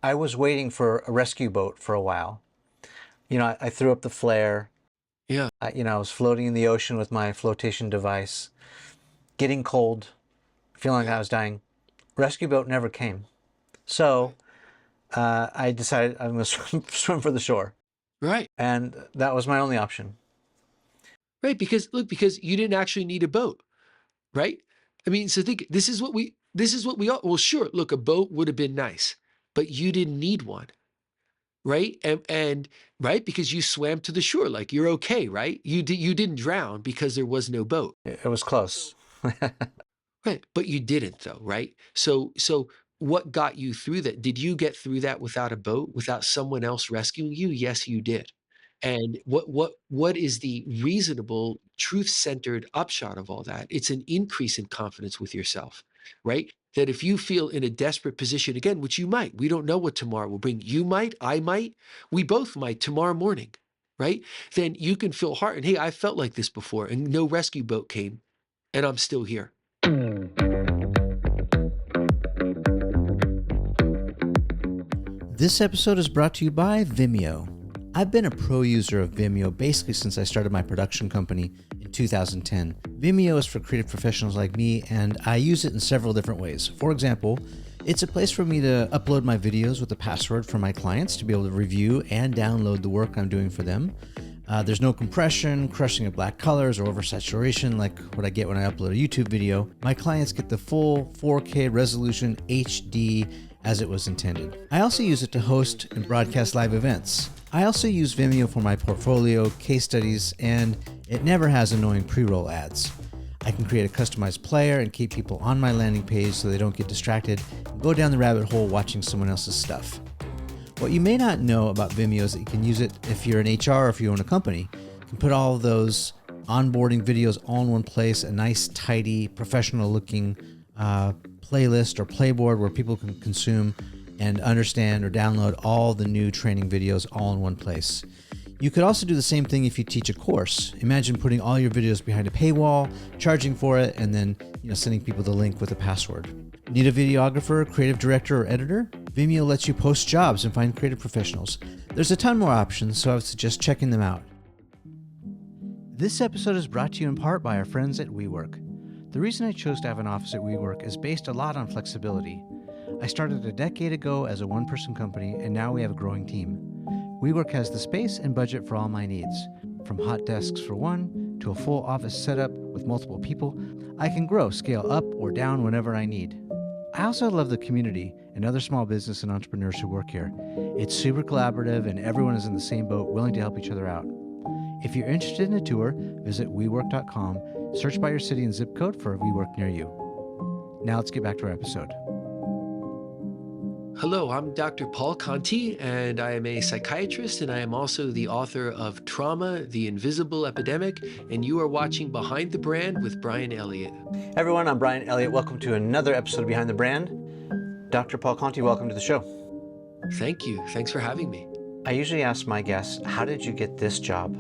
I was waiting for a rescue boat for a while. I threw up the flare. Yeah. I was floating in the ocean with my flotation device, getting cold, feeling like I was dying. Rescue boat never came. So I decided I'm going to swim for the shore. Right. And that was my only option. Right. Because you didn't actually need a boat. Right. I mean, so think this is what we all, well, sure. Look, a boat would have been nice, but you didn't need one. Right. And right. Because you swam to the shore, like you're okay. Right. You didn't drown because there was no boat. It was close. Right. But you didn't though. Right. So what got you through that? Did you get through that without a boat, without someone else rescuing you? Yes, you did. And what is the reasonable, truth-centered upshot of all that? It's an increase in confidence with yourself, right? That if you feel in a desperate position again, which you might, we don't know what tomorrow will bring. You might, I might, we both might tomorrow morning, right? Then you can feel heartened. Hey, I felt like this before and no rescue boat came and I'm still here. This episode is brought to you by Vimeo. I've been a pro user of Vimeo basically since I started my production company in 2010. Vimeo is for creative professionals like me, and I use it in several different ways. For example, it's a place for me to upload my videos with a password for my clients to be able to review and download the work I'm doing for them. There's no compression, crushing of black colors, or oversaturation like what I get when I upload a YouTube video. My clients get the full 4K resolution HD as it was intended. I also use it to host and broadcast live events. I also use Vimeo for my portfolio, case studies, and it never has annoying pre-roll ads. I can create a customized player and keep people on my landing page so they don't get distracted and go down the rabbit hole watching someone else's stuff. What you may not know about Vimeo is that you can use it if you're in HR or if you own a company. You can put all of those onboarding videos all in one place, a nice, tidy, professional-looking playlist or playboard where people can consume and understand or download all the new training videos all in one place. You could also do the same thing if you teach a course. Imagine putting all your videos behind a paywall, charging for it, and then sending people the link with a password. Need a videographer, creative director, or editor? Vimeo lets you post jobs and find creative professionals. There's a ton more options, so I would suggest checking them out. This episode is brought to you in part by our friends at WeWork. The reason I chose to have an office at WeWork is based a lot on flexibility. I started a decade ago as a one-person company, and now we have a growing team. WeWork has the space and budget for all my needs. From hot desks for one, to a full office setup with multiple people, I can grow, scale up or down whenever I need. I also love the community and other small business and entrepreneurs who work here. It's super collaborative and everyone is in the same boat, willing to help each other out. If you're interested in a tour, visit WeWork.com, search by your city and zip code for a WeWork near you. Now let's get back to our episode. Hello, I'm Dr. Paul Conti, and I am a psychiatrist, and I am also the author of Trauma, the Invisible Epidemic, and you are watching Behind the Brand with Brian Elliott. Hey everyone, I'm Brian Elliott. Welcome to another episode of Behind the Brand. Dr. Paul Conti, welcome to the show. Thank you. Thanks for having me. I usually ask my guests, how did you get this job?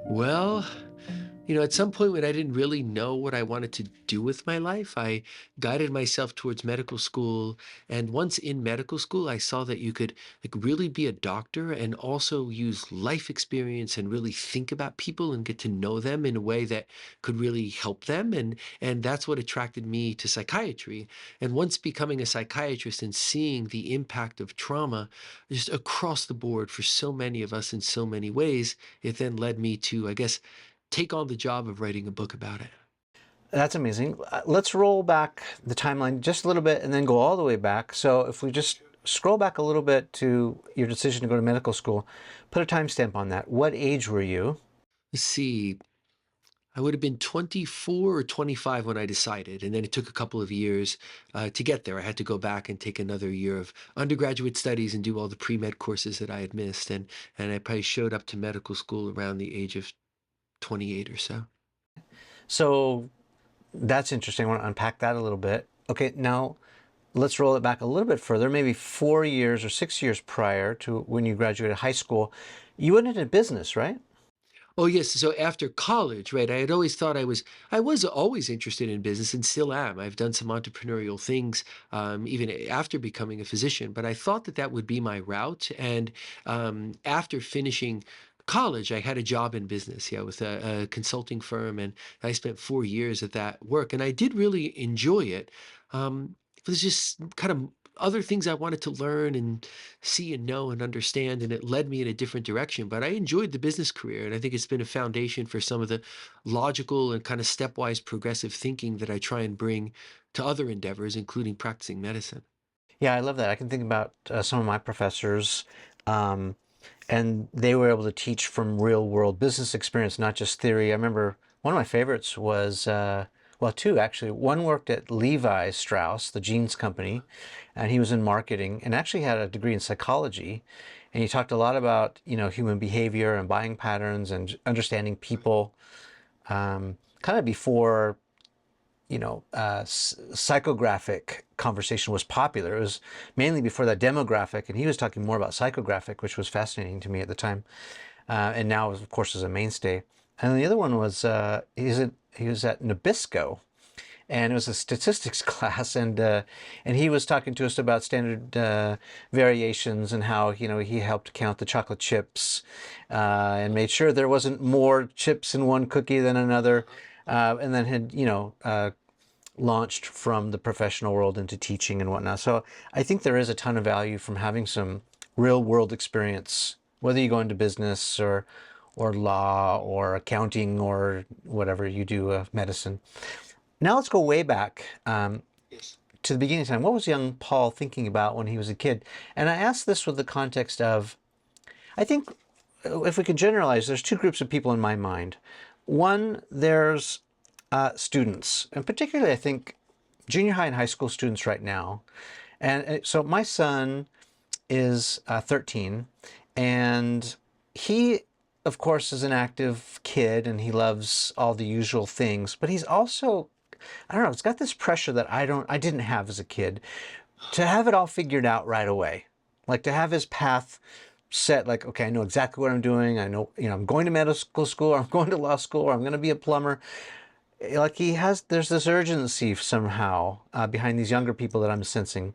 Well, at some point when I didn't really know what I wanted to do with my life, I guided myself towards medical school. And once in medical school, I saw that you could really be a doctor and also use life experience and really think about people and get to know them in a way that could really help them. And that's what attracted me to psychiatry. And once becoming a psychiatrist and seeing the impact of trauma just across the board for so many of us in so many ways, it then led me to, I guess, take on the job of writing a book about it. That's amazing. Let's roll back the timeline just a little bit and then go all the way back. So if we just scroll back a little bit to your decision to go to medical school, put a timestamp on that. What age were you? Let's see. I would have been 24 or 25 when I decided, and then it took a couple of years to get there. I had to go back and take another year of undergraduate studies and do all the pre-med courses that I had missed, and I probably showed up to medical school around the age of 28 or so. So that's interesting. I want to unpack that a little bit. Okay, now let's roll it back a little bit further, maybe 4 years or 6 years prior to when you graduated high school. You went into business, right? Oh yes. So after college, right, I had always thought I was always interested in business and still am. I've done some entrepreneurial things even after becoming a physician, but I thought that that would be my route. And after finishing college, I had a job in business, yeah, with a consulting firm, and I spent 4 years at that work, and I did really enjoy it. It was just kind of other things I wanted to learn and see and know and understand, and it led me in a different direction. But I enjoyed the business career, and I think it's been a foundation for some of the logical and kind of stepwise progressive thinking that I try and bring to other endeavors, including practicing medicine. Yeah, I love that. I can think about some of my professors, um, and they were able to teach from real world business experience, not just theory. I remember one of my favorites was, well, two actually. One worked at Levi Strauss, the jeans company, and he was in marketing and actually had a degree in psychology. And he talked a lot about, human behavior and buying patterns and understanding people, kind of before psychographic conversation was popular. It was mainly before that demographic, and he was talking more about psychographic, which was fascinating to me at the time, and now, of course, is a mainstay. And the other one was he was at Nabisco, and it was a statistics class, and he was talking to us about standard variations and how he helped count the chocolate chips and made sure there wasn't more chips in one cookie than another, and then had launched from the professional world into teaching and whatnot. So I think there is a ton of value from having some real world experience, whether you go into business or law or accounting or whatever you do, medicine. Now let's go way back Yes. to the beginning of time. What was young Paul thinking about when he was a kid? And I ask this with the context of, I think if we can generalize, there's two groups of people in my mind. One, there's students, and particularly I think junior high and high school students right now. And so my son is 13, and he, of course, is an active kid and he loves all the usual things, but he's also, I don't know, it's got this pressure that I didn't have as a kid, to have it all figured out right away. Like to have his path set, like, okay, I know exactly what I'm doing. I know, I'm going to medical school, or I'm going to law school, or I'm going to be a plumber. Like there's this urgency somehow behind these younger people that I'm sensing.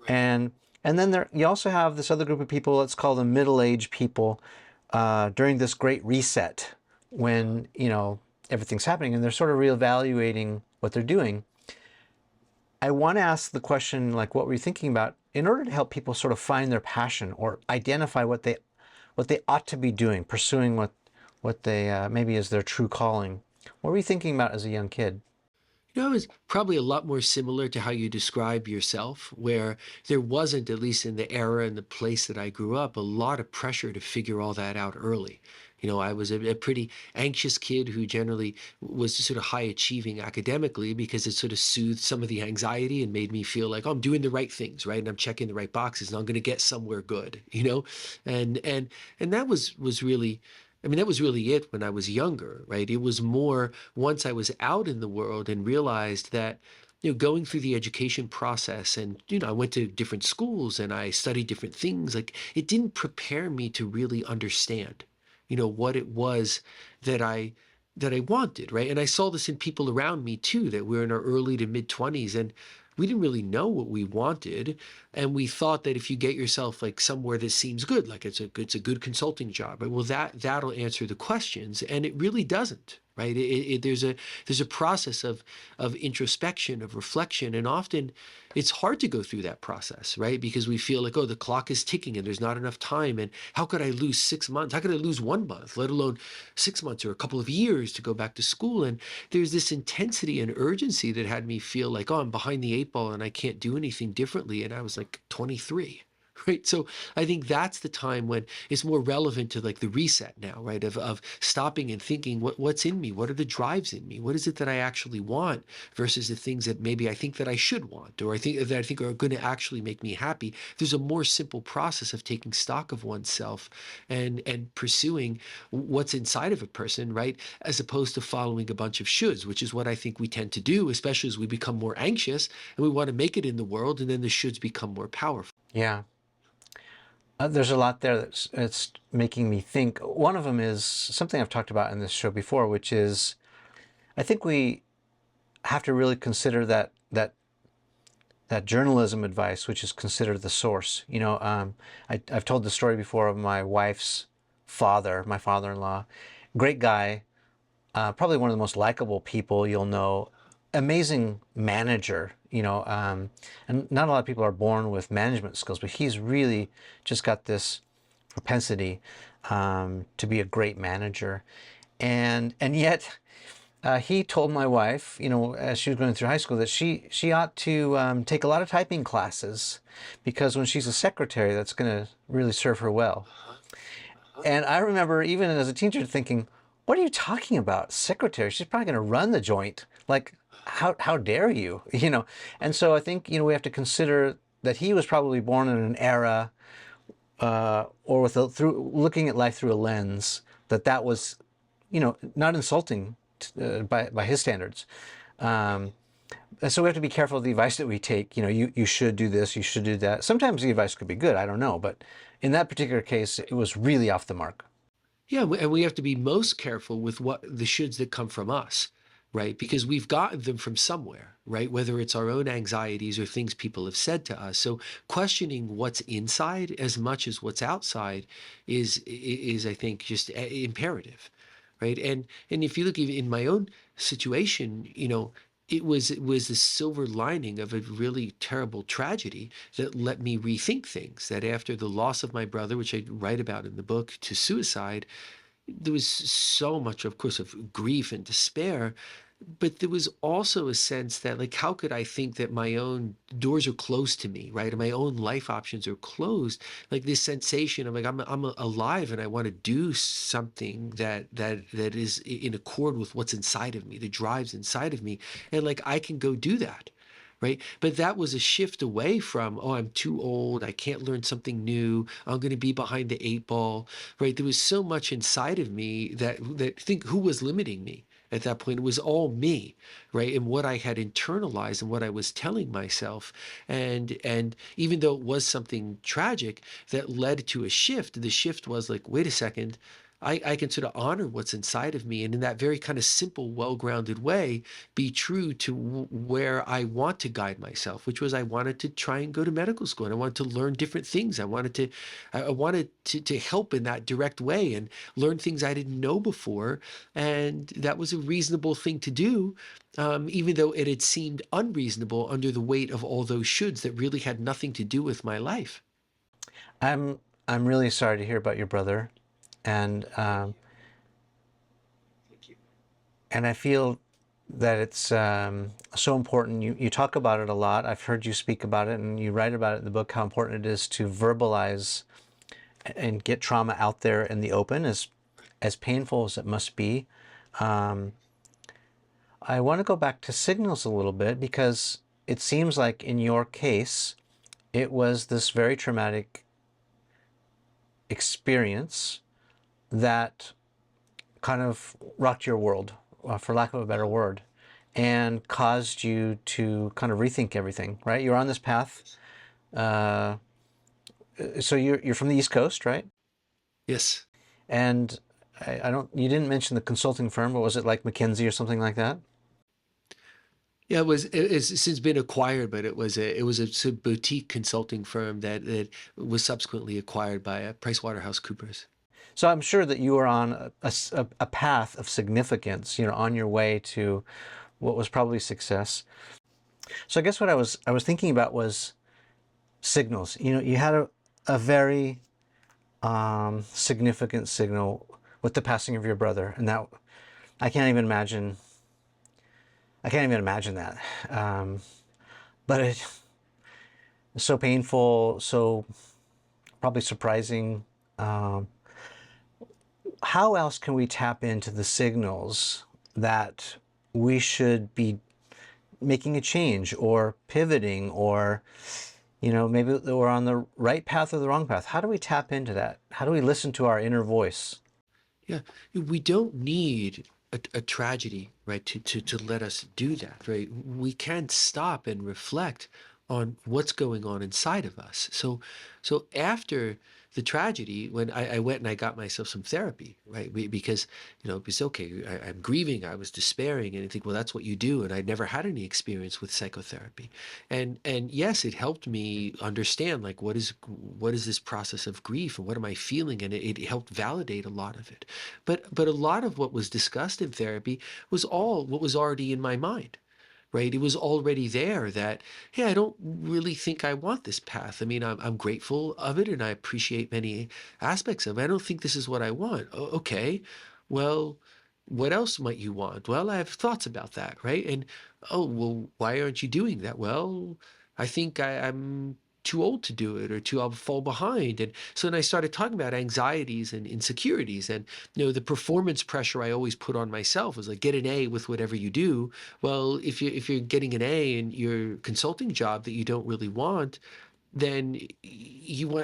Right. And then you also have this other group of people, let's call them middle-aged people, during this great reset when, everything's happening and they're sort of reevaluating what they're doing. I want to ask the question, like, what were you thinking about in order to help people sort of find their passion or identify what they ought to be doing, pursuing what they maybe is their true calling? What were you thinking about as a young kid? It's probably a lot more similar to how you describe yourself, where there wasn't, at least in the era and the place that I grew up, a lot of pressure to figure all that out early. I was a pretty anxious kid who generally was sort of high achieving academically because it sort of soothed some of the anxiety and made me feel like, oh, I'm doing the right things, right? And I'm checking the right boxes and I'm going to get somewhere good. And that was really, I mean, that was really it when I was younger, right? It was more once I was out in the world and realized that, going through the education process and, I went to different schools and I studied different things, like it didn't prepare me to really understand, what it was that I wanted, right? And I saw this in people around me too, that we're in our early to mid 20s and we didn't really know what we wanted, and we thought that if you get yourself like somewhere that seems good, like it's a good consulting job, right? Well, that'll answer the questions, and it really doesn't, right? There's a process of introspection, of reflection, and often it's hard to go through that process, right? Because we feel like, oh, the clock is ticking and there's not enough time, and how could I lose 6 months? How could I lose 1 month, let alone 6 months or a couple of years to go back to school? And there's this intensity and urgency that had me feel like, oh, I'm behind the eight ball and I can't do anything differently. And I was like 23. Right. So I think that's the time when it's more relevant to like the reset now, right? Of stopping and thinking what's in me? What are the drives in me? What is it that I actually want versus the things that maybe I think that I should want, or I think are going to actually make me happy. There's a more simple process of taking stock of oneself and pursuing what's inside of a person, right? As opposed to following a bunch of shoulds, which is what I think we tend to do, especially as we become more anxious and we want to make it in the world, and then the shoulds become more powerful. Yeah. There's a lot there that's making me think. One of them is something I've talked about in this show before, which is I think we have to really consider that journalism advice, which is consider the source. I've told the story before of my wife's father, my father-in-law, great guy, probably one of the most likable people you'll know, amazing manager, and not a lot of people are born with management skills, but he's really just got this propensity to be a great manager. And yet he told my wife, as she was going through high school, that she ought to take a lot of typing classes because when she's a secretary, that's going to really serve her well. And I remember even as a teenager thinking, what are you talking about? Secretary? She's probably going to run the joint. Like, how dare you? And so I think, we have to consider that he was probably born in an era or through looking at life through a lens that was, not insulting by his standards. And so we have to be careful of the advice that we take. You should do this, you should do that. Sometimes the advice could be good, I don't know. But in that particular case, it was really off the mark. Yeah, and we have to be most careful with what the shoulds that come from us, right? Because we've gotten them from somewhere, right? Whether it's our own anxieties or things people have said to us. So questioning what's inside as much as what's outside is I think just imperative, right? And if you look even in my own situation, it was the silver lining of a really terrible tragedy that let me rethink things. That after the loss of my brother, which I write about in the book, to suicide, there was so much, of course, of grief and despair. But there was also a sense that, like, how could I think that my own doors are closed to me, right? And my own life options are closed. Like this sensation of like, I'm alive and I want to do something that is in accord with what's inside of me, that drives inside of me. And like, I can go do that. Right. But that was a shift away from, oh, I'm too old. I can't learn something new. I'm going to be behind the 8 ball. Right. There was so much inside of me that think who was limiting me at that point. It was all me. Right. And what I had internalized and what I was telling myself. And even though it was something tragic that led to a shift, the shift was like, wait a second. I can sort of honor what's inside of me and in that very kind of simple, well-grounded way, be true to where I want to guide myself, which was I wanted to try and go to medical school and I wanted to learn different things. I wanted to help in that direct way and learn things I didn't know before. And that was a reasonable thing to do, even though it had seemed unreasonable under the weight of all those shoulds that really had nothing to do with my life. I'm really sorry to hear about your brother. And and I feel that it's so important. You talk about it a lot. I've heard you speak about it, and you write about it in the book. How important it is to verbalize and get trauma out there in the open, as painful as it must be. I want to go back to signals a little bit because it seems like in your case, it was this very traumatic experience that kind of rocked your world, for lack of a better word, and caused you to kind of rethink everything, right? You're on this path. So you're from the East Coast, right? Yes. And you didn't mention the consulting firm, but was it like McKinsey or something like that? Yeah, it's since been acquired, but it was a boutique consulting firm that was subsequently acquired by PricewaterhouseCoopers. So I'm sure that you were on a path of significance, on your way to what was probably success. So I guess what I was thinking about was signals. You had a very significant signal with the passing of your brother, and that I can't even imagine that. But it's so painful, so probably surprising. How else can we tap into the signals that we should be making a change or pivoting, or maybe we're on the right path or the wrong path? How do we tap into that? How do we listen to our inner voice? Yeah, we don't need a tragedy, right, to let us do that, right? We can stop and reflect on what's going on inside of us. So after the tragedy when I went and I got myself some therapy, right? Because, it's okay. I'm grieving. I was despairing, and I think, well, that's what you do. And I'd never had any experience with psychotherapy, and yes, it helped me understand like what is this process of grief and what am I feeling, and it helped validate a lot of it. But a lot of what was discussed in therapy was all what was already in my mind, right? It was already there that, hey, I don't really think I want this path. I mean, I'm grateful of it and I appreciate many aspects of it. I don't think this is what I want. Okay, well, what else might you want? Well, I have thoughts about that, right? And, oh, well, why aren't you doing that? Well, I think I'm too old to do it, or I'll fall behind. And so then I started talking about anxieties and insecurities, and the performance pressure I always put on myself was like, get an A with whatever you do. Well, if you're getting an A in your consulting job that you don't really want, then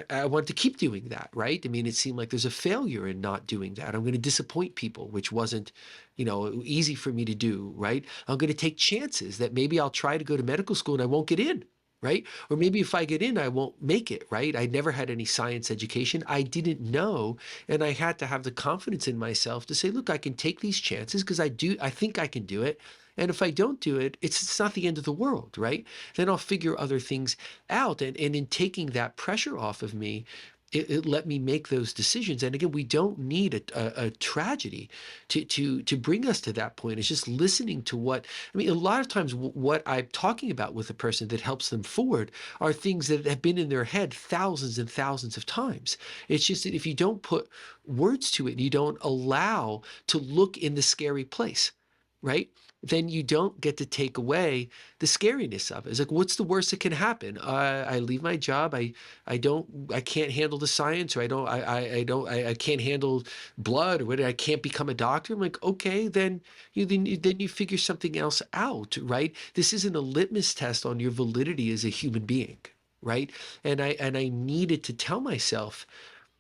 I want to keep doing that, right? I mean, it seemed like there's a failure in not doing that. I'm going to disappoint people, which wasn't, easy for me to do, right? I'm going to take chances that maybe I'll try to go to medical school and I won't get in, right? Or maybe if I get in, I won't make it, right? I never had any science education. I didn't know. And I had to have the confidence in myself to say, look, I can take these chances because I think I can do it. And if I don't do it, it's not the end of the world, right? Then I'll figure other things out. And in taking that pressure off of me, it let me make those decisions. And again, we don't need a tragedy to bring us to that point. It's just listening to a lot of times what I'm talking about with a person that helps them forward are things that have been in their head thousands and thousands of times. It's just that if you don't put words to it, and you don't allow to look in the scary place, right? Then you don't get to take away the scariness of it. It's like, what's the worst that can happen? I leave my job. I can't handle the science, or I can't handle blood, or whatever. I can't become a doctor. I'm like, okay, then you figure something else out, right? This isn't a litmus test on your validity as a human being, right? And I needed to tell myself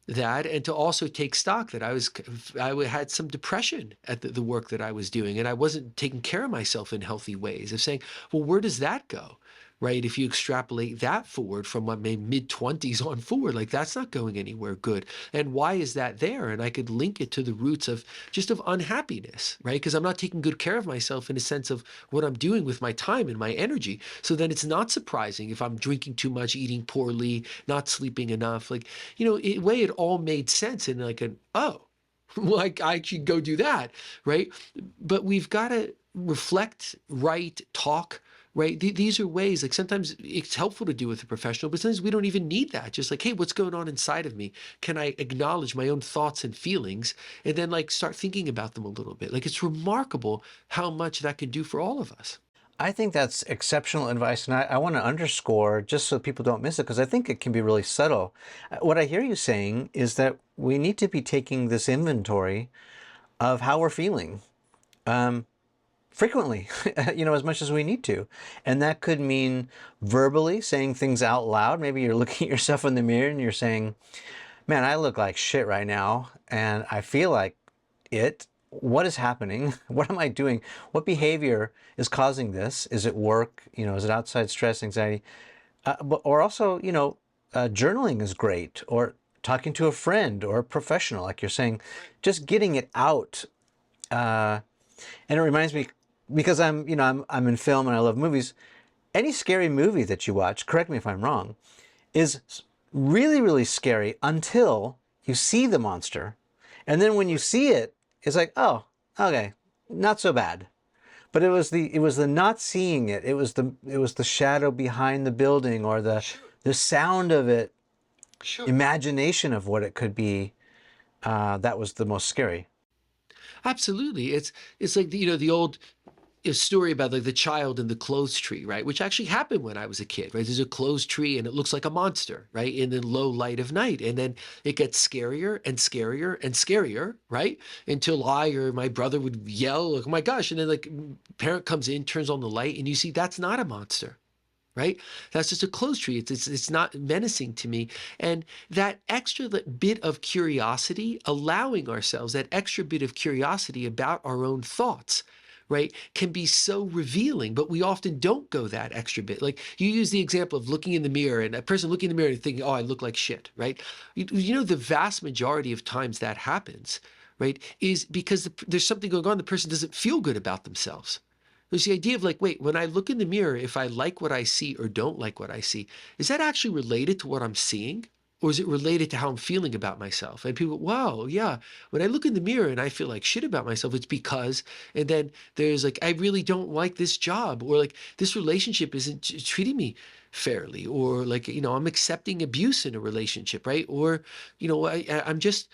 that, and to also take stock that I had some depression at the work that I was doing, and I wasn't taking care of myself in healthy ways, of saying, well, where does that go? Right? If you extrapolate that forward from my mid-20s on forward, like that's not going anywhere good. And why is that there? And I could link it to the roots of unhappiness, right? Because I'm not taking good care of myself in a sense of what I'm doing with my time and my energy. So then it's not surprising if I'm drinking too much, eating poorly, not sleeping enough. Like, in a way it all made sense, and like well, I should go do that, right? But we've got to reflect, write, talk, right? These are ways, like sometimes it's helpful to do with a professional, but sometimes we don't even need that. Just like, hey, what's going on inside of me? Can I acknowledge my own thoughts and feelings, and then like start thinking about them a little bit? Like, it's remarkable how much that can do for all of us. I think that's exceptional advice, and I want to underscore, just so people don't miss it, because I think it can be really subtle. What I hear you saying is that we need to be taking this inventory of how we're feeling frequently, as much as we need to. And that could mean verbally saying things out loud. Maybe you're looking at yourself in the mirror and you're saying, man, I look like shit right now, and I feel like it. What is happening? What am I doing? What behavior is causing this? Is it work? Is it outside stress, anxiety? Or also, journaling is great, or talking to a friend or a professional, like you're saying, just getting it out. And it reminds me, because I'm in film and I love movies. Any scary movie that you watch, correct me if I'm wrong, is really, really scary until you see the monster. And then when you see it, it's like, oh, okay, not so bad. But it was the not seeing it. It was the shadow behind the building, or the sound of it, imagination of what it could be. That was the most scary. Absolutely. It's like the old story about like the child in the clothes tree, right? Which actually happened when I was a kid, right? There's a clothes tree and it looks like a monster, right? In the low light of night. And then it gets scarier and scarier and scarier, right? Until I or my brother would yell, like, oh my gosh. And then like parent comes in, turns on the light, and you see that's not a monster. Right? That's just a clothes tree. It's not menacing to me. And that extra bit of curiosity, allowing ourselves that extra bit of curiosity about our own thoughts, right, can be so revealing, but we often don't go that extra bit. Like you use the example of looking in the mirror and a person looking in the mirror and thinking, oh, I look like shit, right? You know, the vast majority of times that happens, right, is because there's something going on. The person doesn't feel good about themselves. There's the idea of like, wait, when I look in the mirror, if I like what I see or don't like what I see, is that actually related to what I'm seeing? Or is it related to how I'm feeling about myself? And people, wow, yeah, when I look in the mirror and I feel like shit about myself, it's because, and then there's like, I really don't like this job, or like this relationship isn't treating me fairly, or like, you know, I'm accepting abuse in a relationship, right? Or, you know, I'm just,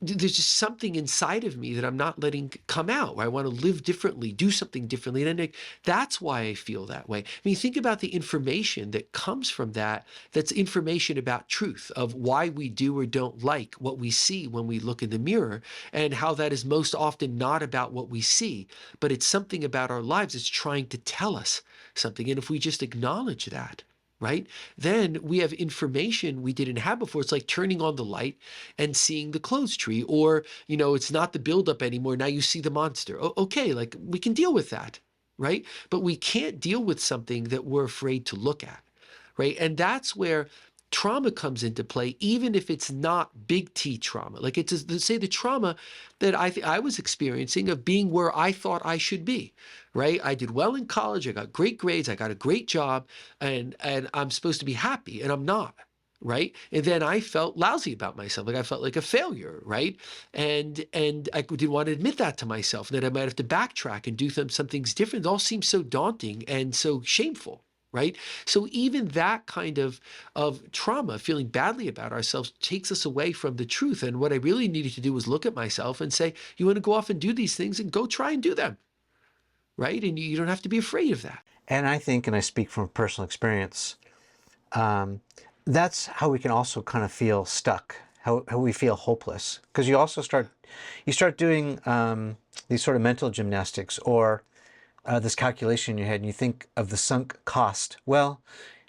there's just something inside of me that I'm not letting come out, where I want to live differently, do something differently. And then that's why I feel that way. I mean, think about the information that comes from that. That's information about truth, of why we do or don't like what we see when we look in the mirror, and how that is most often not about what we see, but it's something about our lives. It's trying to tell us something. And if we just acknowledge that, right, then we have information we didn't have before. It's like turning on the light and seeing the clothes tree, or, you know, it's not the buildup anymore. Now you see the monster. Okay, like we can deal with that, right? But we can't deal with something that we're afraid to look at, right? And that's where trauma comes into play, even if it's not big T trauma. Like it's, say, the trauma that I was experiencing of being where I thought I should be, right? I did well in college. I got great grades. I got a great job, and I'm supposed to be happy, and I'm not. Right. And then I felt lousy about myself. Like I felt like a failure. Right. And I didn't want to admit that to myself, that I might have to backtrack and do some things different. It all seems so daunting and so shameful. Right. So even that kind of trauma, feeling badly about ourselves, takes us away from the truth. And what I really needed to do was look at myself and say, you want to go off and do these things, and go try and do them. Right. And you don't have to be afraid of that. And I think, and I speak from personal experience, that's how we can also kind of feel stuck, how we feel hopeless. Because you start doing these sort of mental gymnastics, or this calculation in your head, and you think of the sunk cost. Well,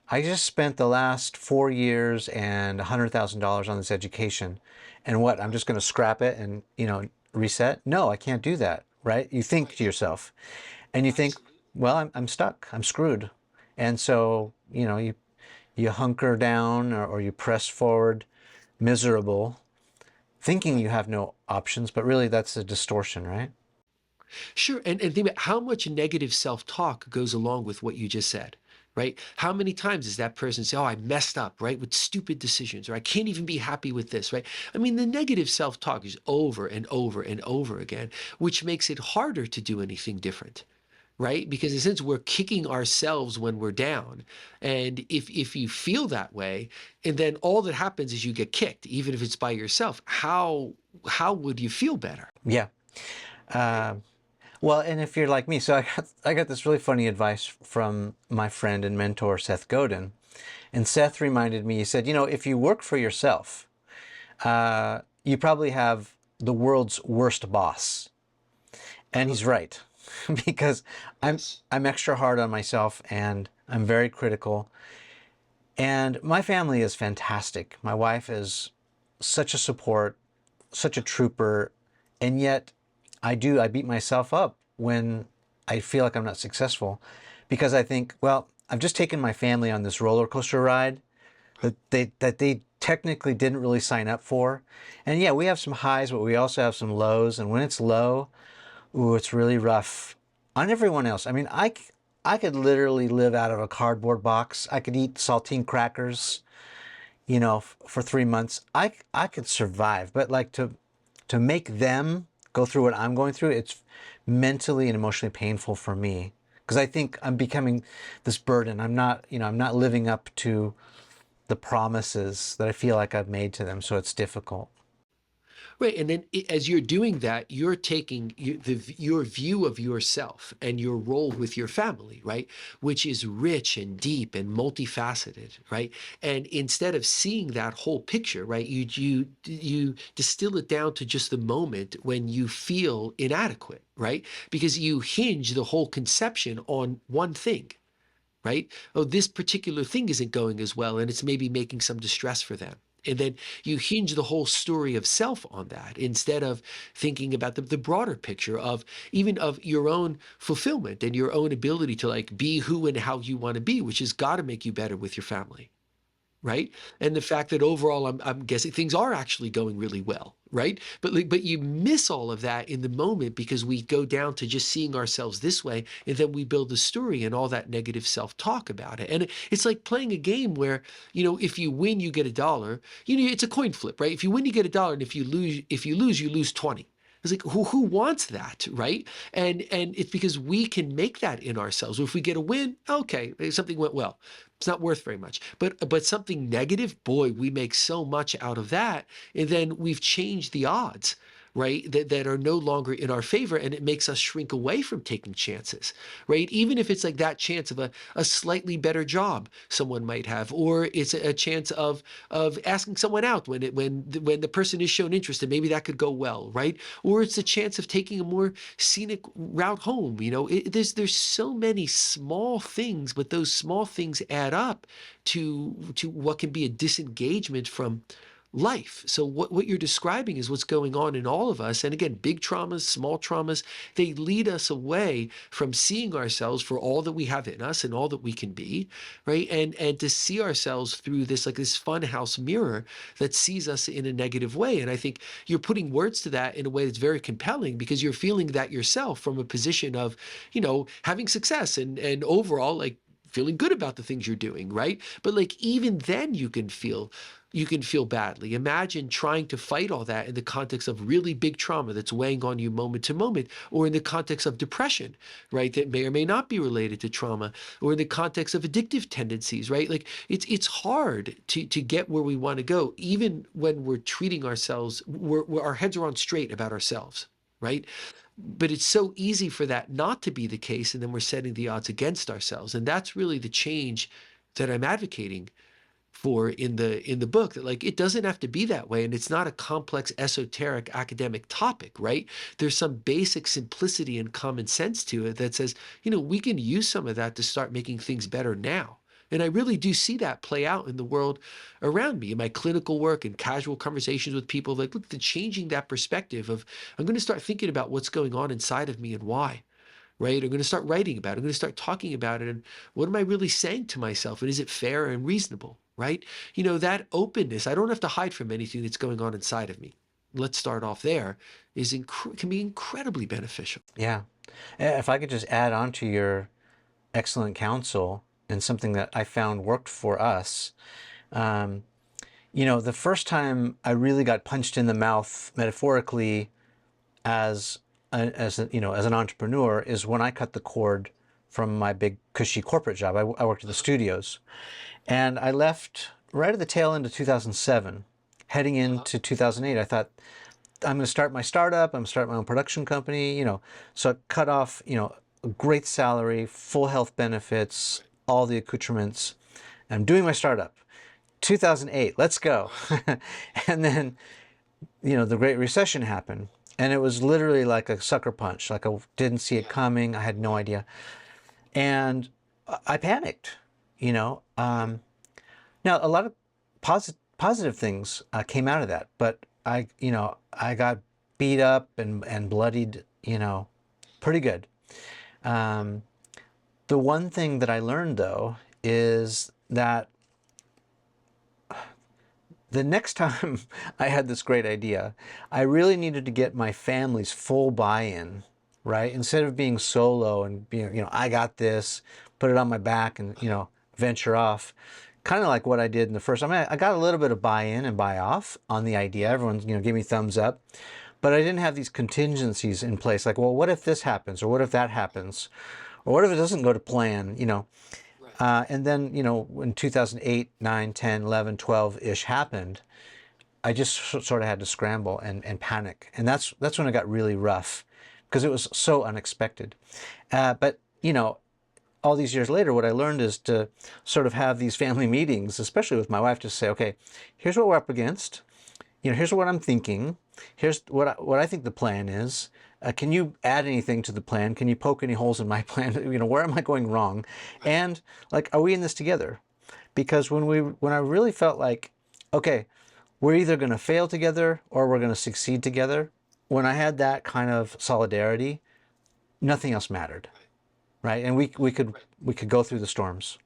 I just spent the last 4 years and $100,000 on this education, and what, I'm just going to scrap it and, you know, reset? No, I can't do that, right? You think to yourself, and you think, well, I'm stuck, I'm screwed. And so, you know, you hunker down, or you press forward, miserable, thinking you have no options, but really that's a distortion, right? Sure. And think about how much negative self-talk goes along with what you just said, right? How many times does that person say, oh, I messed up, right, with stupid decisions, or I can't even be happy with this, right? I mean, the negative self-talk is over and over and over again, which makes it harder to do anything different. Right? Because in a sense, we're kicking ourselves when we're down. And if you feel that way, and then all that happens is you get kicked, even if it's by yourself, how would you feel better? Yeah. Well, and if you're like me, so I got this really funny advice from my friend and mentor, Seth Godin. And Seth reminded me, he said, you know, if you work for yourself, you probably have the world's worst boss. And he's right. Because I'm extra hard on myself, and I'm very critical. And my family is fantastic. My wife is such a support, such a trooper, and yet I beat myself up when I feel like I'm not successful, because I think, well, I've just taken my family on this roller coaster ride that they technically didn't really sign up for. And yeah, we have some highs, but we also have some lows. And when it's low, ooh, it's really rough on everyone else. I mean, I could literally live out of a cardboard box. I could eat saltine crackers, you know, for 3 months. I could survive, but like to make them go through what I'm going through, it's mentally and emotionally painful for me, because I think I'm becoming this burden. I'm not living up to the promises that I feel like I've made to them, so it's difficult. Right. And then as you're doing that, you're taking your view of yourself and your role with your family, right? Which is rich and deep and multifaceted, right? And instead of seeing that whole picture, right, you distill it down to just the moment when you feel inadequate, right? Because you hinge the whole conception on one thing, right? Oh, this particular thing isn't going as well, and it's maybe making some distress for them. And then you hinge the whole story of self on that instead of thinking about the broader picture of even of your own fulfillment and your own ability to like be who and how you want to be, which has got to make you better with your family, right? And the fact that overall, I'm guessing things are actually going really well, right? But you miss all of that in the moment because we go down to just seeing ourselves this way, and then we build a story and all that negative self-talk about it. And it's like playing a game where, you know, if you win, you get $1. You know, it's a coin flip, right? If you win, you get $1, and if you lose, you lose 20. It's like who wants that, right? And it's because we can make that in ourselves. If we get a win, okay, something went well. It's not worth very much. But something negative, boy, we make so much out of that, and then we've changed the odds, right? That are no longer in our favor, and it makes us shrink away from taking chances, right? Even if it's like that chance of a slightly better job someone might have, or it's a chance of asking someone out when the person is shown interest, and maybe that could go well, right? Or it's a chance of taking a more scenic route home. You know, there's so many small things, but those small things add up to what can be a disengagement from life. So what you're describing is what's going on in all of us. And again, big traumas, small traumas, they lead us away from seeing ourselves for all that we have in us and all that we can be, right? And to see ourselves through this, like this funhouse mirror that sees us in a negative way. And I think you're putting words to that in a way that's very compelling because you're feeling that yourself from a position of, you know, having success and overall like feeling good about the things you're doing, right? But like even then you can feel badly. Imagine trying to fight all that in the context of really big trauma that's weighing on you moment to moment, or in the context of depression, right? That may or may not be related to trauma, or in the context of addictive tendencies, right? Like it's hard to get where we want to go, even when we're treating ourselves, our heads are on straight about ourselves, right? But it's so easy for that not to be the case, and then we're setting the odds against ourselves. And that's really the change that I'm advocating for in the book, that like it doesn't have to be that way, and it's not a complex esoteric academic topic, right? There's some basic simplicity and common sense to it that says, you know, we can use some of that to start making things better now. And I really do see that play out in the world around me, in my clinical work and casual conversations with people. Like, look, the changing that perspective of, I'm going to start thinking about what's going on inside of me and why, right? I'm going to start writing about it. I'm going to start talking about it. And what am I really saying to myself? And is it fair and reasonable, right? You know, that openness, I don't have to hide from anything that's going on inside of me. Let's start off there, can be incredibly beneficial. Yeah. If I could just add on to your excellent counsel and something that I found worked for us. You know, the first time I really got punched in the mouth metaphorically as an entrepreneur is when I cut the cord from my big cushy corporate job. I worked at the studios, and I left right at the tail end of 2007, heading into 2008. I thought, I'm going to start my startup. I'm going to start my own production company. You know, so I cut off, you know, a great salary, full health benefits, all the accoutrements. I'm doing my startup. 2008, let's go. And then, you know, the Great Recession happened. And it was literally like a sucker punch. Like I didn't see it coming. I had no idea. And I panicked, you know. Now, a lot of positive things came out of that. But I got beat up and bloodied, you know, pretty good. The one thing that I learned, though, is that the next time I had this great idea, I really needed to get my family's full buy-in, right? Instead of being solo and being, you know, I got this, put it on my back and, you know, venture off. Kind of like what I did in the first. I mean, I got a little bit of buy-in and buy-off on the idea. Everyone, you know, gave me thumbs up. But I didn't have these contingencies in place. Like, well, what if this happens? Or what if that happens? Or what if it doesn't go to plan, you know? And then, you know, when 2008, 9, 10, 11, 12-ish happened, I just sort of had to scramble and panic. And that's when it got really rough because it was so unexpected. But, you know, all these years later, what I learned is to sort of have these family meetings, especially with my wife, to say, okay, here's what we're up against. You know, here's what I'm thinking. Here's what I think the plan is. Can you add anything to the plan? Can you poke any holes in my plan? Where am I going wrong? And like, are we in this together? Because when I really felt like, okay, we're either going to fail together or we're going to succeed together. When I had that kind of solidarity, nothing else mattered, right? And we could go through the storms.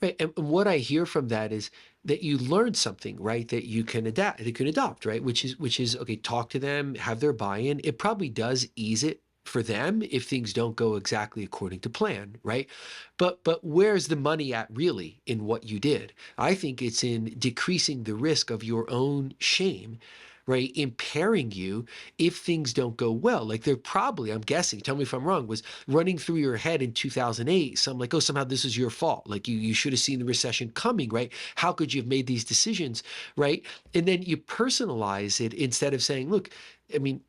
Right. And what I hear from that is that you learned something, right? That you can adapt, that you can adopt, right? Which is okay, talk to them, have their buy-in. It probably does ease it for them if things don't go exactly according to plan, right? But where's the money at really in what you did? I think it's in decreasing the risk of your own shame, right? Impairing you if things don't go well. Like they're probably, I'm guessing, tell me if I'm wrong, was running through your head in 2008. Some like, oh, somehow this is your fault. Like you should have seen the recession coming, right? How could you have made these decisions, right? And then you personalize it instead of saying, look, I mean,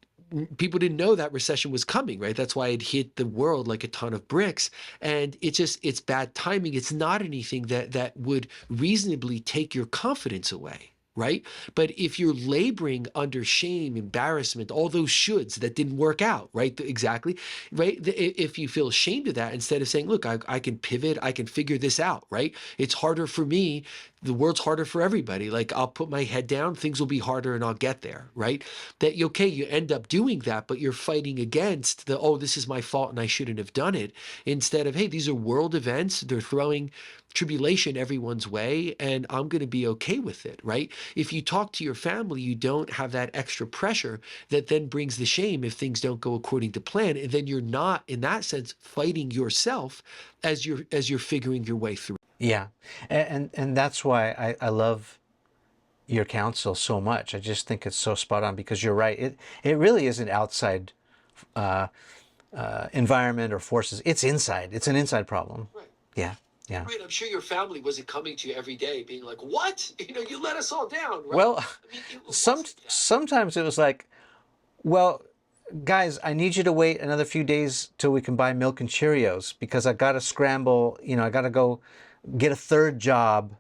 people didn't know that recession was coming, right? That's why it hit the world like a ton of bricks. And it's bad timing. It's not anything that would reasonably take your confidence away. Right. But if you're laboring under shame, embarrassment, all those shoulds that didn't work out, right? Exactly. Right. If you feel ashamed of that, instead of saying, look, I can pivot, I can figure this out. Right. It's harder for me. The world's harder for everybody. Like I'll put my head down, things will be harder and I'll get there. Right. That, okay, you end up doing that, but you're fighting against the, oh, this is my fault and I shouldn't have done it. Instead of, hey, these are world events. They're throwing tribulation everyone's way and I'm going to be okay with it, right? If you talk to your family, you don't have that extra pressure that then brings the shame if things don't go according to plan, and then you're not in that sense fighting yourself as you're figuring your way through. Yeah, and that's why I love your counsel so much. I just think it's so spot on because you're right. It really isn't outside environment or forces. It's inside. It's an inside problem. Right. Yeah. Yeah. Right. I'm sure your family wasn't coming to you every day being like, what? You let us all down, right? Well, I mean, it wasn't that. sometimes it was like, well, guys, I need you to wait another few days till we can buy milk and Cheerios because I got to scramble. I got to go get a third job,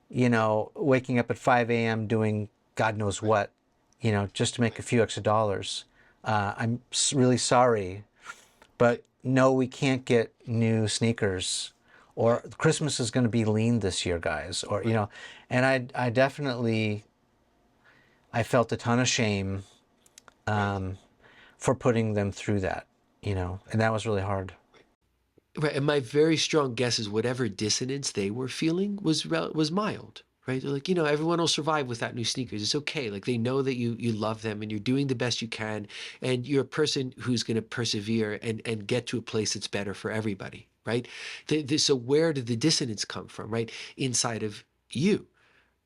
waking up at 5 a.m. doing God knows what, just to make a few extra dollars. I'm really sorry, but no, we can't get new sneakers. Or Christmas is going to be lean this year, guys. Or, and I definitely, I felt a ton of shame for putting them through that, and that was really hard. Right, and my very strong guess is whatever dissonance they were feeling was mild, right? They're like, everyone will survive without new sneakers. It's okay. Like they know that you love them and you're doing the best you can, and you're a person who's going to persevere and get to a place that's better for everybody, right? So where did the dissonance come from, right? Inside of you.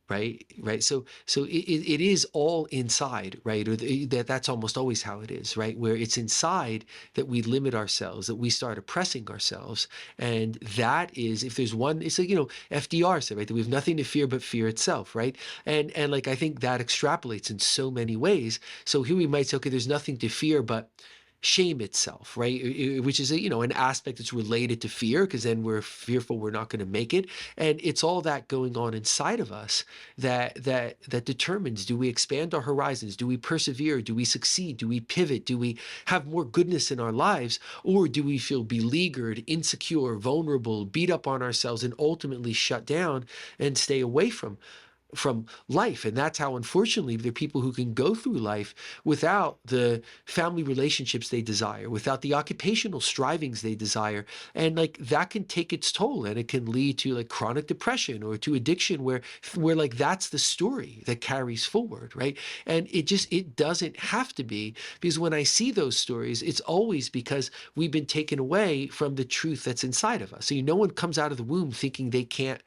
Right. So it is all inside, right? Or that's almost always how it is, right? Where it's inside that we limit ourselves, that we start oppressing ourselves, and that is, if there's one, it's like FDR said, right, that we have nothing to fear but fear itself, right? And like I think that extrapolates in so many ways. So here we might say, okay, there's nothing to fear but shame itself, right? Which is an aspect that's related to fear, because then we're fearful we're not going to make it, and it's all that going on inside of us that determines: do we expand our horizons? Do we persevere? Do we succeed? Do we pivot? Do we have more goodness in our lives, or do we feel beleaguered, insecure, vulnerable, beat up on ourselves, and ultimately shut down and stay away from life? And that's how, unfortunately, there are people who can go through life without the family relationships they desire, without the occupational strivings they desire, and like that can take its toll, and it can lead to like chronic depression or to addiction, where like that's the story that carries forward, right? And it doesn't have to be, because when I see those stories, it's always because we've been taken away from the truth that's inside of us. So no one comes out of the womb thinking they can't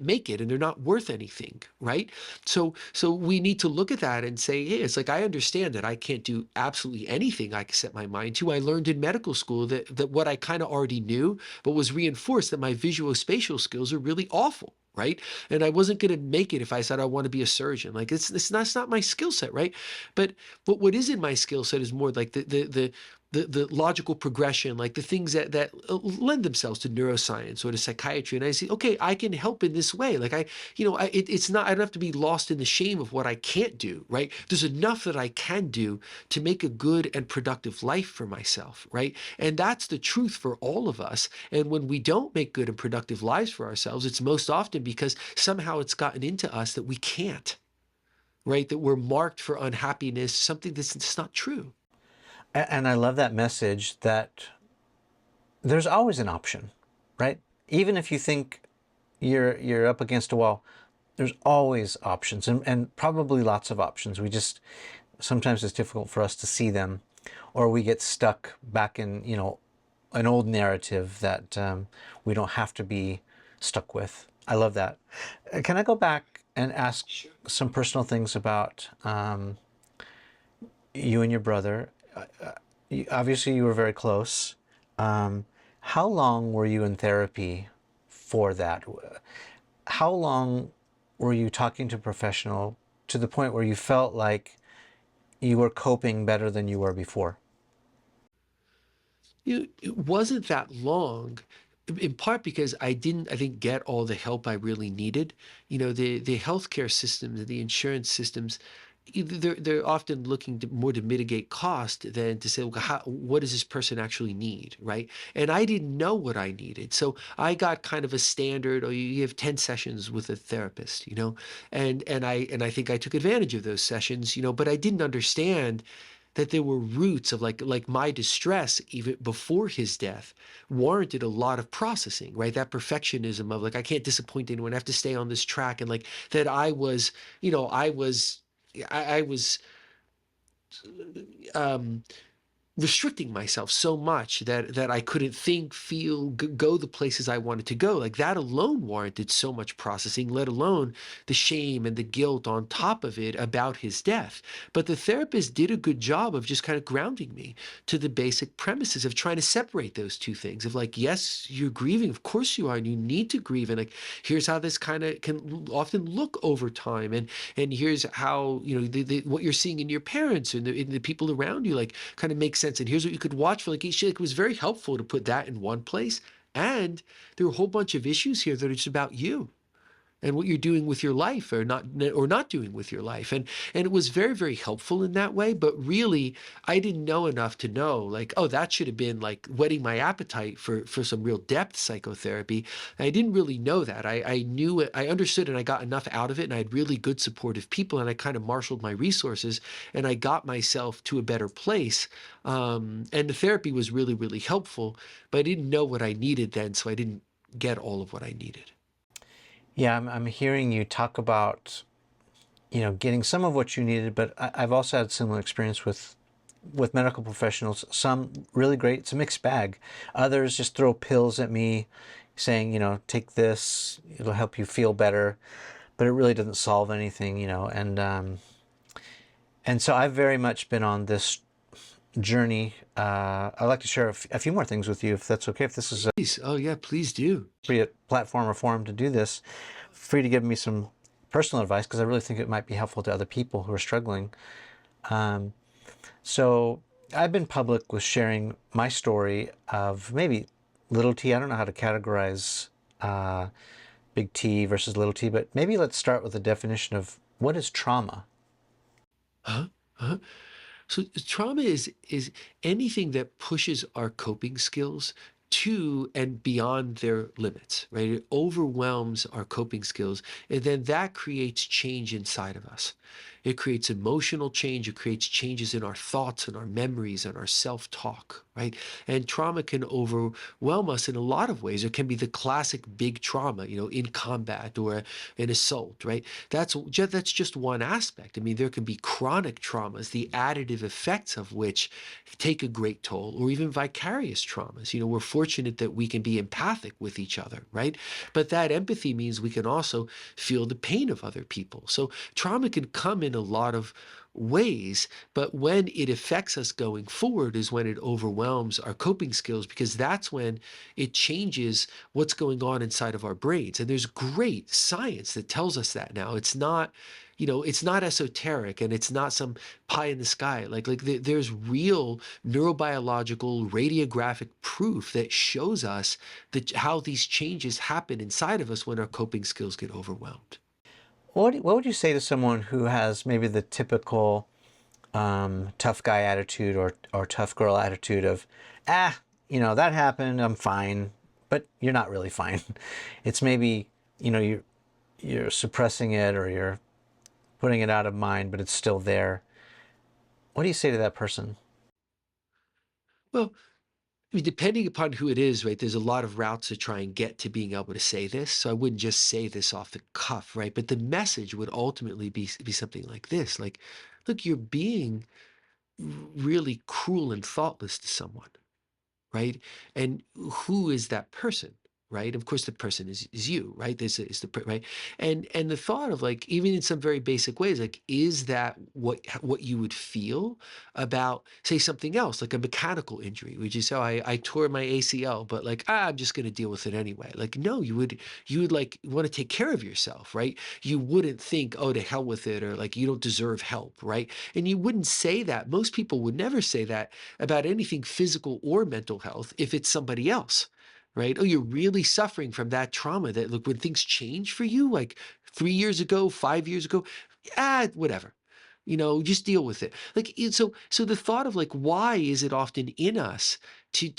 make it and they're not worth anything, right? So we need to look at that and say, hey, it's like, I understand that I can't do absolutely anything I can set my mind to. I learned in medical school that what I kind of already knew, but was reinforced, that my visuospatial skills are really awful, right? And I wasn't going to make it if I said I want to be a surgeon. Like that's not my skill set, right? But what is in my skill set is more like the the logical progression, like the things that lend themselves to neuroscience or to psychiatry. And I say, okay, I can help in this way. Like it's not, I don't have to be lost in the shame of what I can't do, right? There's enough that I can do to make a good and productive life for myself, right? And that's the truth for all of us. And when we don't make good and productive lives for ourselves, it's most often because somehow it's gotten into us that we can't, right? That we're marked for unhappiness, something that's just not true. And I love that message that there's always an option, right? Even if you think you're up against a wall, there's always options, and probably lots of options. We just, sometimes it's difficult for us to see them, or we get stuck back in, an old narrative that we don't have to be stuck with. I love that. Can I go back and ask some personal things about you and your brother? Obviously, you were very close. How long were you in therapy for that? How long were you talking to a professional to the point where you felt like you were coping better than you were before? It wasn't that long, in part because I didn't, I think, get all the help I really needed. The healthcare systems, the insurance systems, they're often looking more to mitigate cost than to say, well, what does this person actually need, right? And I didn't know what I needed, so I got kind of a standard. Oh, you have 10 sessions with a therapist, and I think I took advantage of those sessions, but I didn't understand that there were roots of like my distress even before his death warranted a lot of processing, right? That perfectionism of like, I can't disappoint anyone, I have to stay on this track. And like that I was um restricting myself so much that I couldn't think, feel, go the places I wanted to go. Like that alone warranted so much processing, let alone the shame and the guilt on top of it about his death. But the therapist did a good job of just kind of grounding me to the basic premises of trying to separate those two things of like, yes, you're grieving, of course you are, and you need to grieve. And like, here's how this kind of can often look over time. And here's how, what you're seeing in your parents and in the people around you, like kind of makes sense. And here's what you could watch for. Like, it was very helpful to put that in one place. And there were a whole bunch of issues here that are just about you and what you're doing with your life or not doing with your life. And it was very, very helpful in that way. But really, I didn't know enough to know like, oh, that should have been like whetting my appetite for some real depth psychotherapy. And I didn't really know that. I knew it, I understood, and I got enough out of it, and I had really good supportive people, and I kind of marshaled my resources, and I got myself to a better place. And the therapy was really, really helpful, but I didn't know what I needed then, so I didn't get all of what I needed. Yeah, I'm hearing you talk about, getting some of what you needed, but I've also had similar experience with medical professionals. Some really great, it's a mixed bag. Others just throw pills at me saying, take this, it'll help you feel better, but it really doesn't solve anything, and so I've very much been on this journey. I'd like to share a few more things with you, if that's okay, if this is a Please. Oh yeah, please do. appropriate platform or forum to do this. Free to give me some personal advice, because I really think it might be helpful to other people who are struggling. So I've been public with sharing my story of maybe little t. I don't know how to categorize big T versus little t, but maybe let's start with the definition of what is trauma. Huh? Huh? So trauma is anything that pushes our coping skills to and beyond their limits, right? It overwhelms our coping skills, and then that creates change inside of us. It creates emotional change. It creates changes in our thoughts and our memories and our self-talk, right? And trauma can overwhelm us in a lot of ways. It can be the classic big trauma, in combat or an assault, right? That's just one aspect. I mean, there can be chronic traumas, the additive effects of which take a great toll, or even vicarious traumas. We're fortunate that we can be empathic with each other, right? But that empathy means we can also feel the pain of other people. So trauma can come in a lot of ways, but when it affects us going forward is when it overwhelms our coping skills, because that's when it changes what's going on inside of our brains. And there's great science that tells us that now. It's not, it's not esoteric, and it's not some pie in the sky. There's real neurobiological radiographic proof that shows us that how these changes happen inside of us when our coping skills get overwhelmed. What would you say to someone who has maybe the typical tough guy attitude or tough girl attitude of, that happened, I'm fine, but you're not really fine. It's maybe, you're suppressing it, or you're putting it out of mind, but it's still there. What do you say to that person? Well, I mean, depending upon who it is, right, there's a lot of routes to try and get to being able to say this. So I wouldn't just say this off the cuff, right? But the message would ultimately be something like this, like, look, you're being really cruel and thoughtless to someone, right? And who is that person, right? Of course, the person is you, right? This is right. And the thought of, like, even in some very basic ways, like, is that what you would feel about, say, something else, like a mechanical injury, which is, oh, I tore my ACL, but like, I'm just going to deal with it anyway. Like, no, you would like want to take care of yourself, right? You wouldn't think, oh, to hell with it, or like, you don't deserve help, right? And you wouldn't say that. Most people would never say that about anything physical or mental health if it's somebody else, right? Oh, you're really suffering from that trauma, that, look, when things change for you, like 3 years ago, 5 years ago, whatever, just deal with it. Like, so the thought of, like, why is it often in us to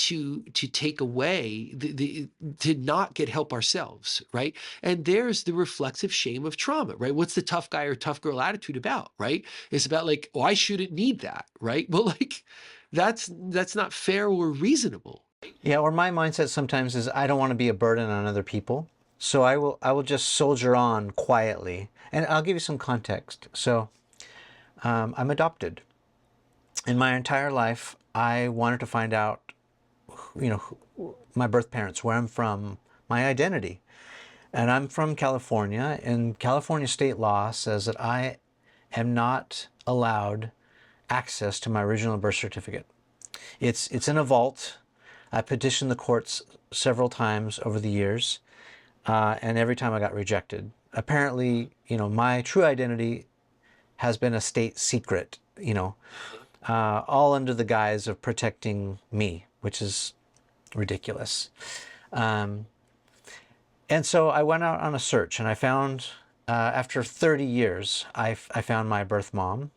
take away to not get help ourselves, right? And there's the reflexive shame of trauma, right? What's the tough guy or tough girl attitude about, right? It's about, like, oh, I shouldn't need that, right? Well, like, that's not fair or reasonable. Yeah, or my mindset sometimes is I don't want to be a burden on other people. So I will just soldier on quietly. And I'll give you some context. So I'm adopted. In my entire life, I wanted to find out, my birth parents, where I'm from, my identity. And I'm from California, and California state law says that I am not allowed access to my original birth certificate. It's in a vault. I petitioned the courts several times over the years, and every time I got rejected. Apparently, my true identity has been a state secret, all under the guise of protecting me, which is ridiculous. And so I went out on a search, and I found, after 30 years, I found my birth mom.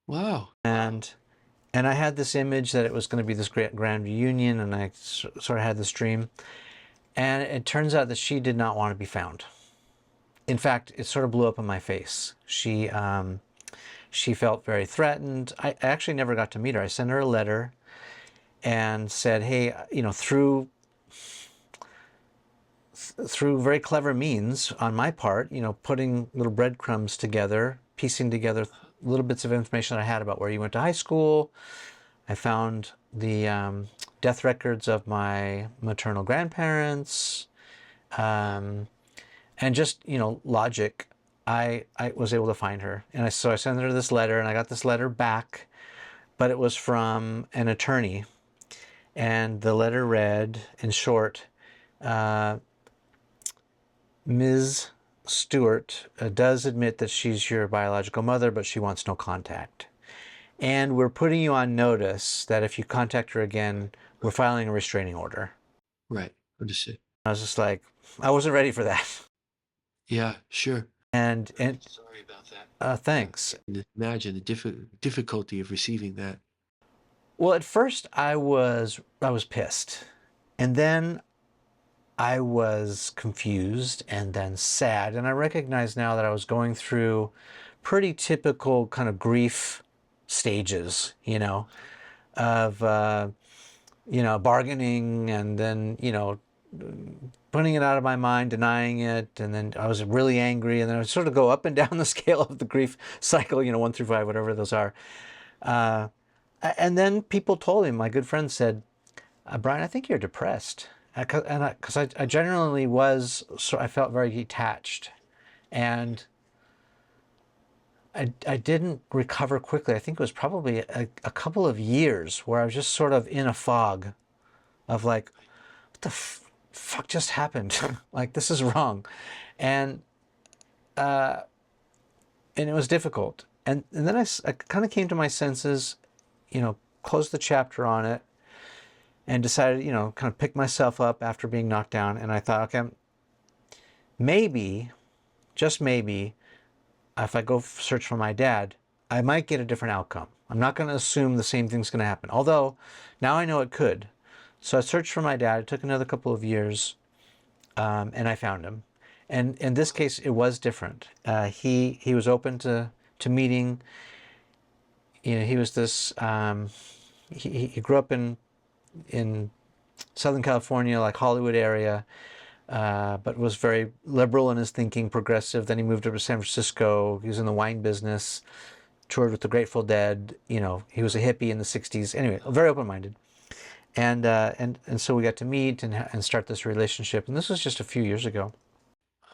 Wow. And I had this image that it was going to be this great grand reunion, and I sort of had this dream. And it turns out that she did not want to be found. In fact, it sort of blew up in my face. She felt very threatened. I actually never got to meet her. I sent her a letter and said, hey, through very clever means on my part, putting little breadcrumbs together, piecing together little bits of information I had about where you went to high school. I found the death records of my maternal grandparents, and just, logic. I was able to find her, and so I sent her this letter, and I got this letter back, but it was from an attorney, and the letter read, in short, Ms. Stewart does admit that she's your biological mother, but she wants no contact. And we're putting you on notice that if you contact her again, we're filing a restraining order. Right. Understood. I was just like, I wasn't ready for that. Yeah, sure. And Sorry about that. Thanks. Imagine the difficulty of receiving that. Well, at first I was pissed, and then I was confused, and then sad. And I recognize now that I was going through pretty typical kind of grief stages, of, bargaining, and then, putting it out of my mind, denying it. And then I was really angry. And then I would sort of go up and down the scale of the grief cycle, 1 through 5, whatever those are. And then people told him, my good friend said, Brian, I think you're depressed. Because I genuinely was, so I felt very detached. And I didn't recover quickly. I think it was probably a couple of years where I was just sort of in a fog of like, what the fuck just happened? Like, this is wrong. And and it was difficult. And then I kind of came to my senses, closed the chapter on it, and decided, kind of pick myself up after being knocked down. And I thought, okay, maybe, just maybe, if I go search for my dad, I might get a different outcome. I'm not going to assume the same thing's going to happen. Although now I know it could. So I searched for my dad. It took another couple of years, and I found him. And in this case, it was different. He was open to meeting. He was this. He grew up in Southern California, like Hollywood area, but was very liberal in his thinking, progressive. Then he moved over to San Francisco. He was in the wine business, toured with the Grateful Dead. He was a hippie in the '60s. Anyway, very open-minded. And so we got to meet and start this relationship. And this was just a few years ago.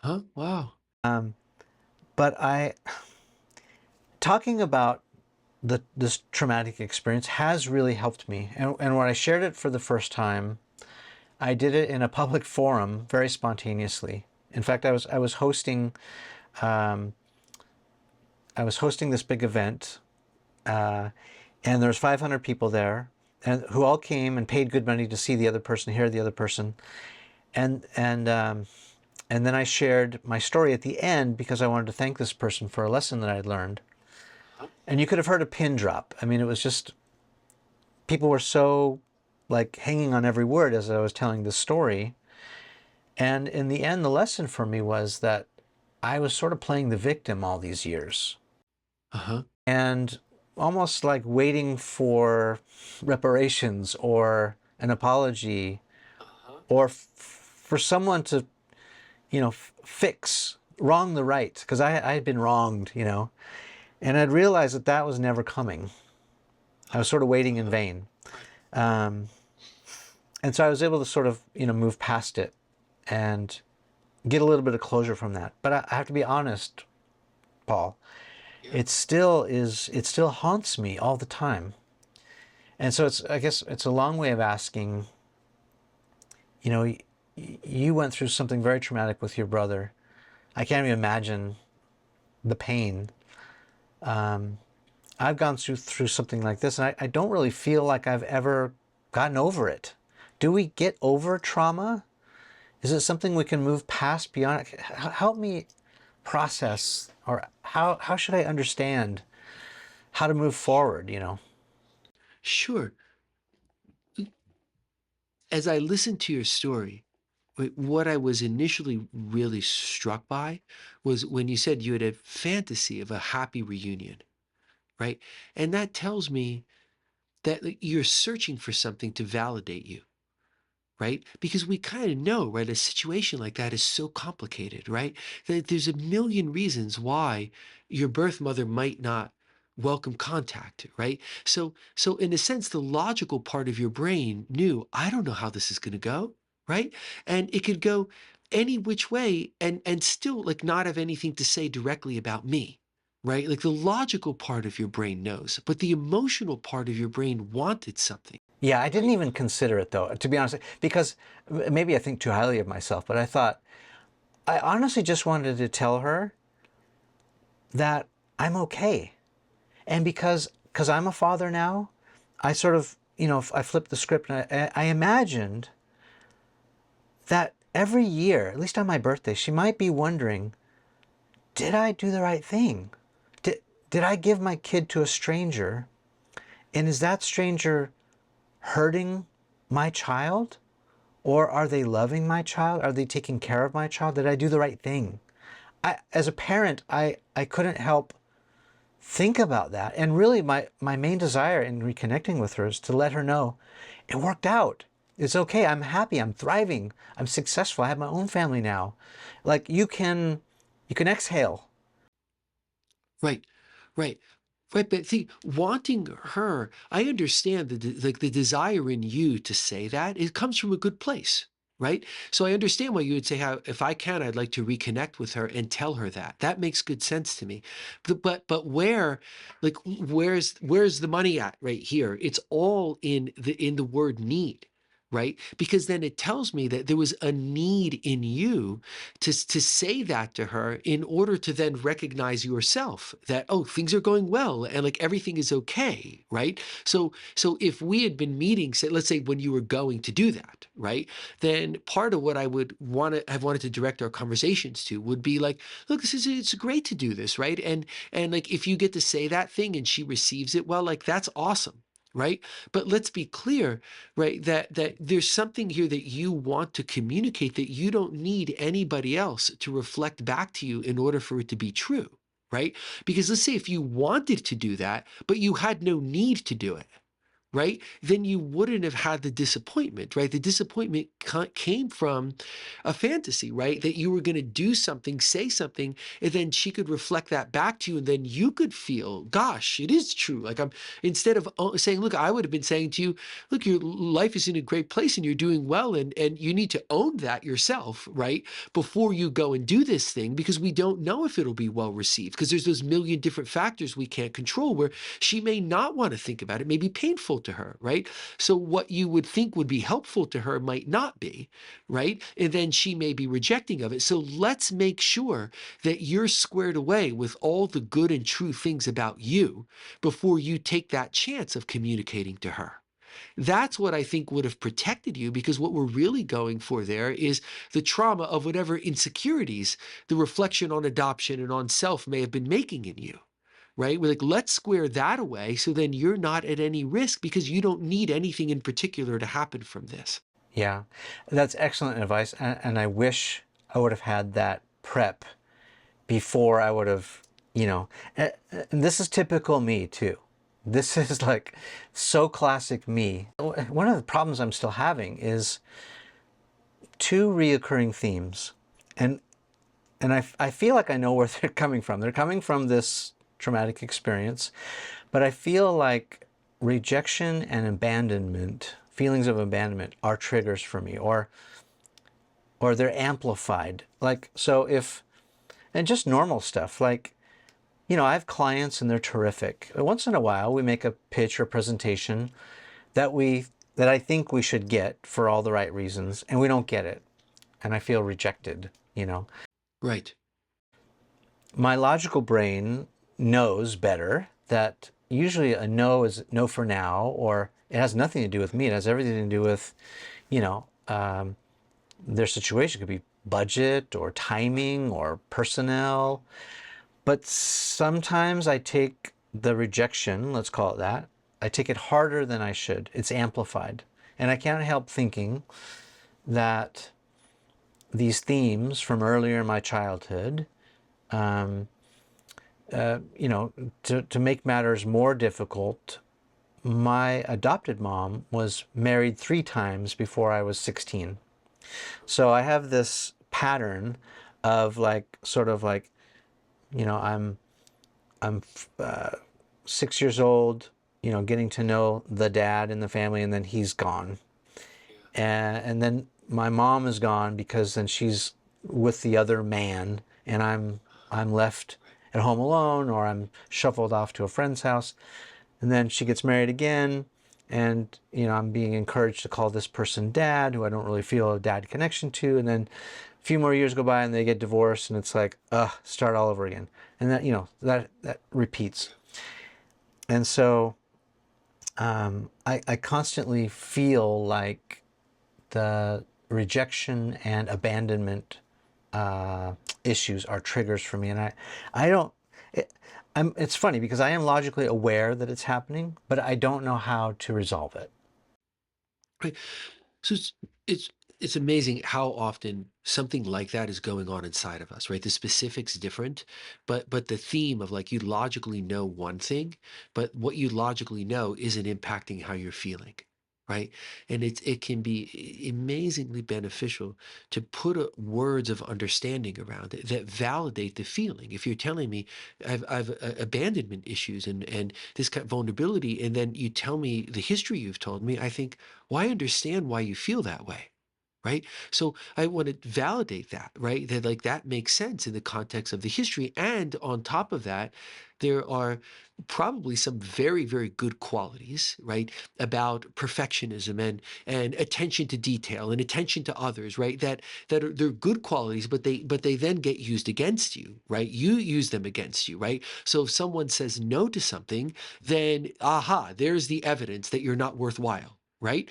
Huh? Wow. But talking about this traumatic experience has really helped me. And when I shared it for the first time, I did it in a public forum very spontaneously. In fact, I was hosting this big event, and there was 500 people there, and who all came and paid good money to see the other person, hear the other person, and then I shared my story at the end because I wanted to thank this person for a lesson that I had learned. And you could have heard a pin drop. I mean, it was just, people were so like hanging on every word as I was telling this story. And in the end, the lesson for me was that I was sort of playing the victim all these years. Uh-huh. And almost like waiting for reparations or an apology, or for someone to, wrong the right, because I had been wronged, and I'd realized that was never coming. I was sort of waiting in vain. And so I was able to sort of, move past it and get a little bit of closure from that. But I have to be honest, Paul, it still haunts me all the time. And so I guess it's a long way of asking, you went through something very traumatic with your brother. I can't even imagine the pain. I've gone through something like this, and I don't really feel like I've ever gotten over it. Do we get over trauma? Is it something we can move past, beyond? Help me process, or how should I understand how to move forward, Sure. As I listened to your story, what I was initially really struck by was when you said you had a fantasy of a happy reunion, right? And that tells me that you're searching for something to validate you, right? Because we kind of know, right? A situation like that is so complicated, right? That there's a million reasons why your birth mother might not welcome contact, right? So in a sense, the logical part of your brain knew, I don't know how this is going to go, right? And it could go any which way and still like not have anything to say directly about me. Right? Like the logical part of your brain knows, but the emotional part of your brain wanted something. Yeah, I didn't even consider it, though, to be honest, because maybe I think too highly of myself, but I thought, I honestly just wanted to tell her that I'm okay. And because I'm a father now, I sort of, I flipped the script, and I imagined that every year, at least on my birthday, she might be wondering, did I do the right thing? Did I give my kid to a stranger? And is that stranger hurting my child? Or are they loving my child? Are they taking care of my child? Did I do the right thing? As a parent, I couldn't help think about that. And really my main desire in reconnecting with her is to let her know it worked out. It's okay. I'm happy. I'm thriving. I'm successful. I have my own family now. Like you can exhale. Right, right, right. But see, wanting her, I understand the desire in you to say that it comes from a good place, right? So I understand why you would say, how, if I can, I'd like to reconnect with her and tell her that. That makes good sense to me. But where, like, where's the money at right here? It's all in the word need. Right? Because then it tells me that there was a need in you to say that to her in order to then recognize yourself that, oh, things are going well and like everything is okay. Right? So if we had been meeting, say, let's say when you were going to do that, right? Then part of what I would have wanted to direct our conversations to would be like, look, it's great to do this, right? And like if you get to say that thing and she receives it well, like that's awesome. Right. But let's be clear, right, that there's something here that you want to communicate that you don't need anybody else to reflect back to you in order for it to be true. Right. Because let's say if you wanted to do that, but you had no need to do it, right, then you wouldn't have had the disappointment, right? The disappointment came from a fantasy, right? That you were going to do something, say something, and then she could reflect that back to you, and then you could feel, gosh, it is true. Like instead of saying, look, I would have been saying to you, look, your life is in a great place and you're doing well, and you need to own that yourself, right? Before you go and do this thing, because we don't know if it'll be well received, because there's those million different factors we can't control where she may not want to think about it, may be painful to her, right? So what you would think would be helpful to her might not be, right? And then she may be rejecting of it. So let's make sure that you're squared away with all the good and true things about you before you take that chance of communicating to her. That's what I think would have protected you, because what we're really going for there is the trauma of whatever insecurities the reflection on adoption and on self may have been making in you. Right? We're like, let's square that away so then you're not at any risk because you don't need anything in particular to happen from this. Yeah, that's excellent advice. And I wish I would have had that prep before I would have, and this is typical me too. This is like so classic me. One of the problems I'm still having is two reoccurring themes. And I feel like I know where they're coming from. They're coming from this traumatic experience, but I feel like rejection and abandonment, feelings of abandonment, are triggers for me, or they're amplified. Like, so if, and just normal stuff, like, I have clients and they're terrific. Once in a while, we make a pitch or presentation that I think we should get for all the right reasons, and we don't get it, and I feel rejected. Right. My logical brain knows better that usually a no is no for now, or it has nothing to do with me. It has everything to do with, their situation. It could be budget or timing or personnel. But sometimes I take the rejection, let's call it that, I take it harder than I should. It's amplified. And I can't help thinking that these themes from earlier in my childhood, to make matters more difficult, my adopted mom was married 3 times before I was 16. So I have this pattern of I'm 6 years old, getting to know the dad in the family, and then he's gone. And then my mom is gone because then she's with the other man, and I'm left at home alone, or I'm shuffled off to a friend's house. And then she gets married again, and I'm being encouraged to call this person dad, who I don't really feel a dad connection to. And then a few more years go by and they get divorced, and it's like, start all over again. And that that repeats. And so I constantly feel like the rejection and abandonment issues are triggers for me, and I don't. It's funny because I am logically aware that it's happening, but I don't know how to resolve it. Right. So it's it's amazing how often something like that is going on inside of us, right? The specifics different, but the theme of like you logically know one thing, but what you logically know isn't impacting how you're feeling, right? And it can be amazingly beneficial to put words of understanding around it that validate the feeling. If you're telling me I've abandonment issues and this kind of vulnerability, and then you tell me the history you've told me, I think, well, I understand why you feel that way. right? So I want to validate that, right? That like that makes sense in the context of the history. And on top of that, there are probably some very, very good qualities, right, about perfectionism and attention to detail and attention to others, right? That are they're good qualities, but they then get used against you, right? You use them against you, right? So if someone says no to something, then aha, there's the evidence that you're not worthwhile. Right.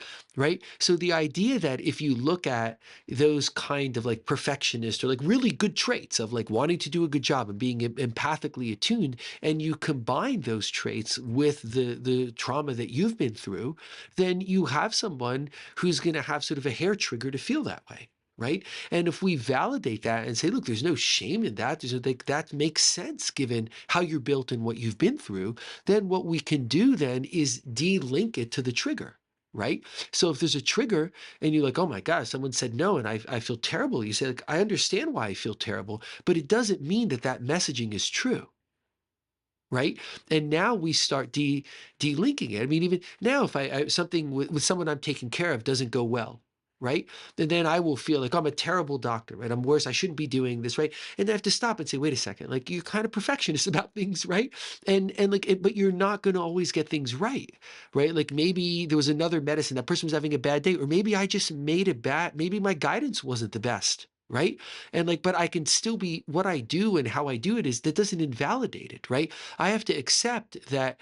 So the idea that if you look at those kind of like perfectionist or like really good traits of like wanting to do a good job and being empathically attuned, and you combine those traits with the trauma that you've been through, then you have someone who's going to have sort of a hair trigger to feel that way. Right. And if we validate that and say, look, there's no shame in that, like that makes sense given how you're built and what you've been through, then what we can do then is de-link it to the trigger. Right. So if there's a trigger and you're like, oh my God, someone said no and I feel terrible. You say, like, I understand why I feel terrible, but it doesn't mean that that messaging is true. Right. And now we start de-linking it. I mean, even now, if I something with someone I'm taking care of doesn't go well, right? And then I will feel like I'm a terrible doctor, right? I'm worse. I shouldn't be doing this, right? And then I have to stop and say, wait a second, like you're kind of perfectionist about things, right? And like, but you're not going to always get things right, right? Like maybe there was another medicine, that person was having a bad day, or maybe I just made it bad. Maybe my guidance wasn't the best. Right. And like, but I can still be what I do and how I do it is that doesn't invalidate it. Right. I have to accept that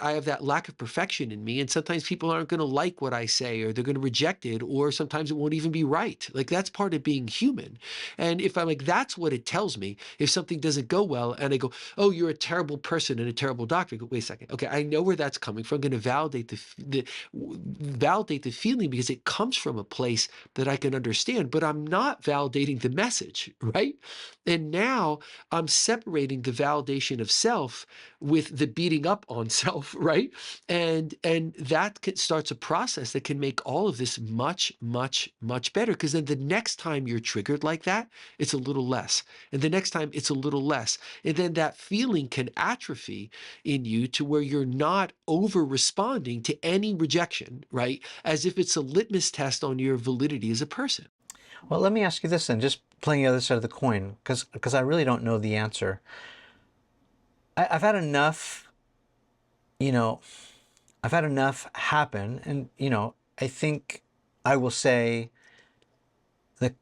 I have that lack of perfection in me. And sometimes people aren't going to like what I say, or they're going to reject it, or sometimes it won't even be right. Like that's part of being human. And if I'm like, that's what it tells me. If something doesn't go well and I go, oh, you're a terrible person and a terrible doctor. I go, wait a second. Okay, I know where that's coming from. I'm going to validate the feeling because it comes from a place that I can understand, but I'm not validating the message, right? And now I'm separating the validation of self with the beating up on self, right? And that starts a process that can make all of this much, much, much better. Because then the next time you're triggered like that, it's a little less. And the next time it's a little less. And then that feeling can atrophy in you to where you're not over responding to any rejection, right? As if it's a litmus test on your validity as a person. Well, let me ask you this then, just playing the other side of the coin, because I really don't know the answer. I've had enough, you know, I've had enough happen, and, I think I will say the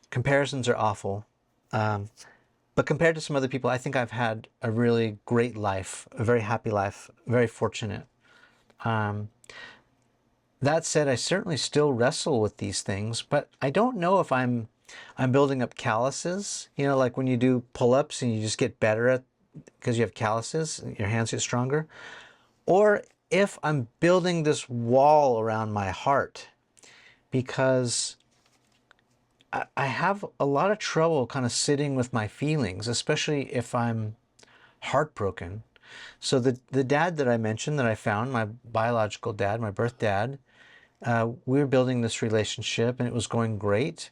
comparisons are awful. But compared to some other people, I think I've had a really great life, a very happy life, very fortunate. Um, that said, I certainly still wrestle with these things, but I don't know if I'm building up calluses, like when you do pull-ups and you just get better at because you have calluses, your hands get stronger, or if I'm building this wall around my heart because I have a lot of trouble kind of sitting with my feelings, especially if I'm heartbroken. So the dad that I mentioned that I found, my biological dad, my birth dad, we were building this relationship and it was going great.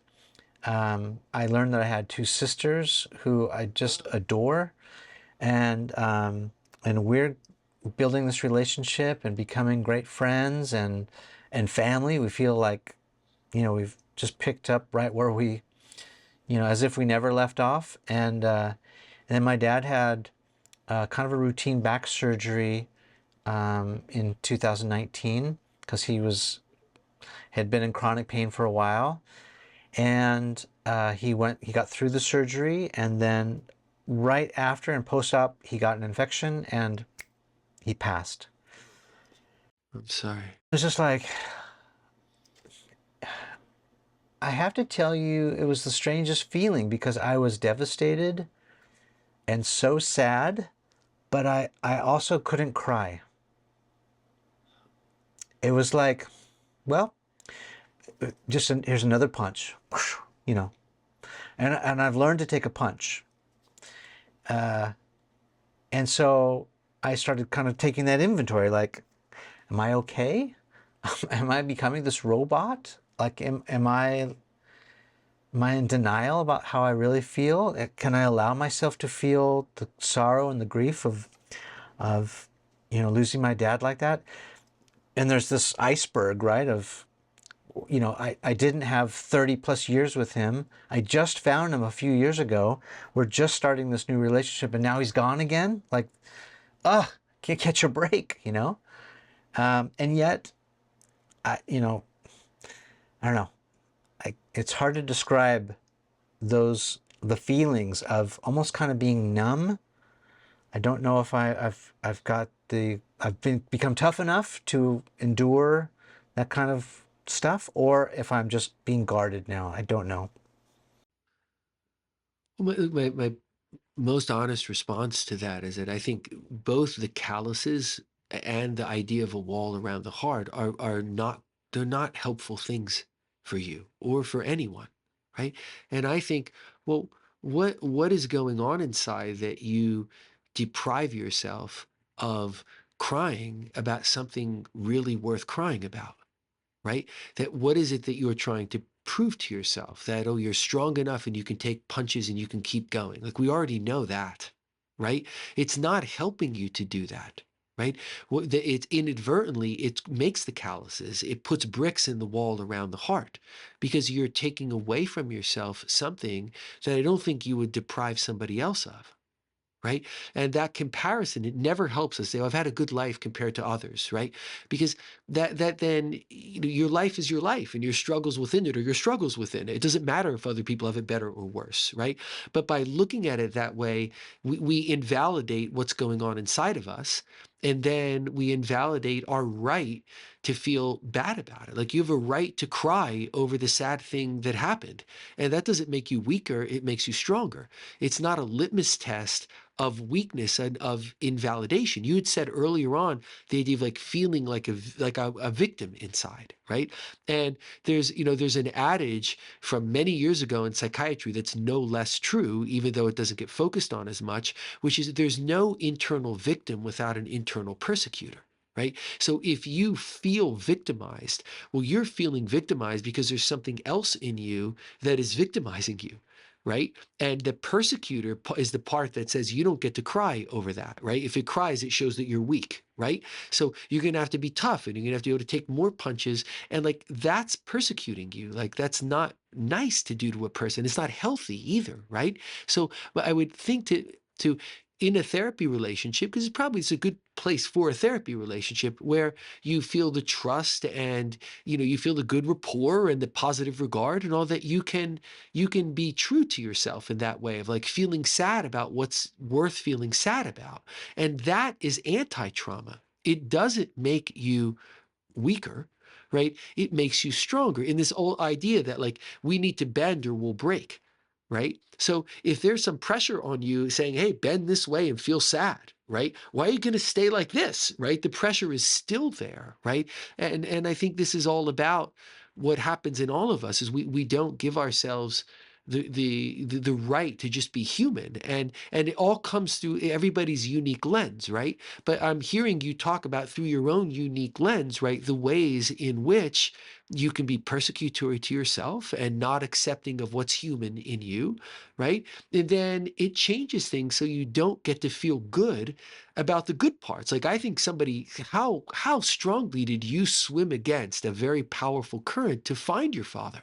I learned that I had two sisters who I just adore, and we're building this relationship and becoming great friends and family. We feel like, we've just picked up right where we, as if we never left off. And then my dad had kind of a routine back surgery in 2019 because he had been in chronic pain for a while, and he got through the surgery, and then right after and post-op he got an infection and he passed. I'm sorry. It's just like, I have to tell you, it was the strangest feeling because I was devastated and so sad, but I also couldn't cry. It was like, well, here's another punch, and I've learned to take a punch. And so I started kind of taking that inventory, like, am I okay? Am I becoming this robot? Like, am I in denial about how I really feel? Can I allow myself to feel the sorrow and the grief of losing my dad like that? And there's this iceberg, right, of you know, I didn't have 30 plus years with him. I just found him a few years ago. We're just starting this new relationship, and now he's gone again. Like, ugh, can't catch a break, you know? And yet, you know, I don't know. It's hard to describe the feelings of almost kind of being numb. I don't know if I've become tough enough to endure that kind of stuff, or if I'm just being guarded now. I don't know. My most honest response to that is that I think both the calluses and the idea of a wall around the heart are not, they're not helpful things for you or for anyone, right? And I think, well, what is going on inside that you deprive yourself of crying about something really worth crying about? Right? That what is it that you're trying to prove to yourself? That, oh, you're strong enough and you can take punches and you can keep going. Like, we already know that, right? It's not helping you to do that, right? It inadvertently, it makes the calluses, it puts bricks in the wall around the heart, because you're taking away from yourself something that I don't think you would deprive somebody else of. Right. And that comparison, it never helps us say, oh, I've had a good life compared to others. Right. Because that then, you know, your life is your life and your struggles within it are your struggles within it. It doesn't matter if other people have it better or worse. Right. But by looking at it that way, we invalidate what's going on inside of us. And then we invalidate our right to feel bad about it. Like, you have a right to cry over the sad thing that happened. And that doesn't make you weaker. It makes you stronger. It's not a litmus test of weakness and of invalidation. You had said earlier on the idea of like feeling like a victim inside, right? And there's an adage from many years ago in psychiatry that's no less true, even though it doesn't get focused on as much, which is that there's no internal victim without an internal persecutor. Right. So if you feel victimized, well, you're feeling victimized because there's something else in you that is victimizing you. Right. And the persecutor is the part that says you don't get to cry over that. Right. If it cries, it shows that you're weak. Right. So you're going to have to be tough, and you're going to have to be able to take more punches. And like, that's persecuting you. Like, that's not nice to do to a person. It's not healthy either. Right. So I would think to in a therapy relationship, because it's a good place for a therapy relationship where you feel the trust and, you know, you feel the good rapport and the positive regard and all that, you can be true to yourself in that way of like feeling sad about what's worth feeling sad about. And that is anti-trauma. It doesn't make you weaker, right? It makes you stronger in this old idea that like we need to bend or we'll break. Right. So if there's some pressure on you saying, hey, bend this way and feel sad, right? Why are you going to stay like this? Right. The pressure is still there. Right. And I think this is all about what happens in all of us is we don't give ourselves the right to just be human, and it all comes through everybody's unique lens, right? But I'm hearing you talk about through your own unique lens, right, the ways in which you can be persecutory to yourself and not accepting of what's human in you, right? And then it changes things so you don't get to feel good about the good parts. Like, I think somebody, how strongly did you swim against a very powerful current to find your father?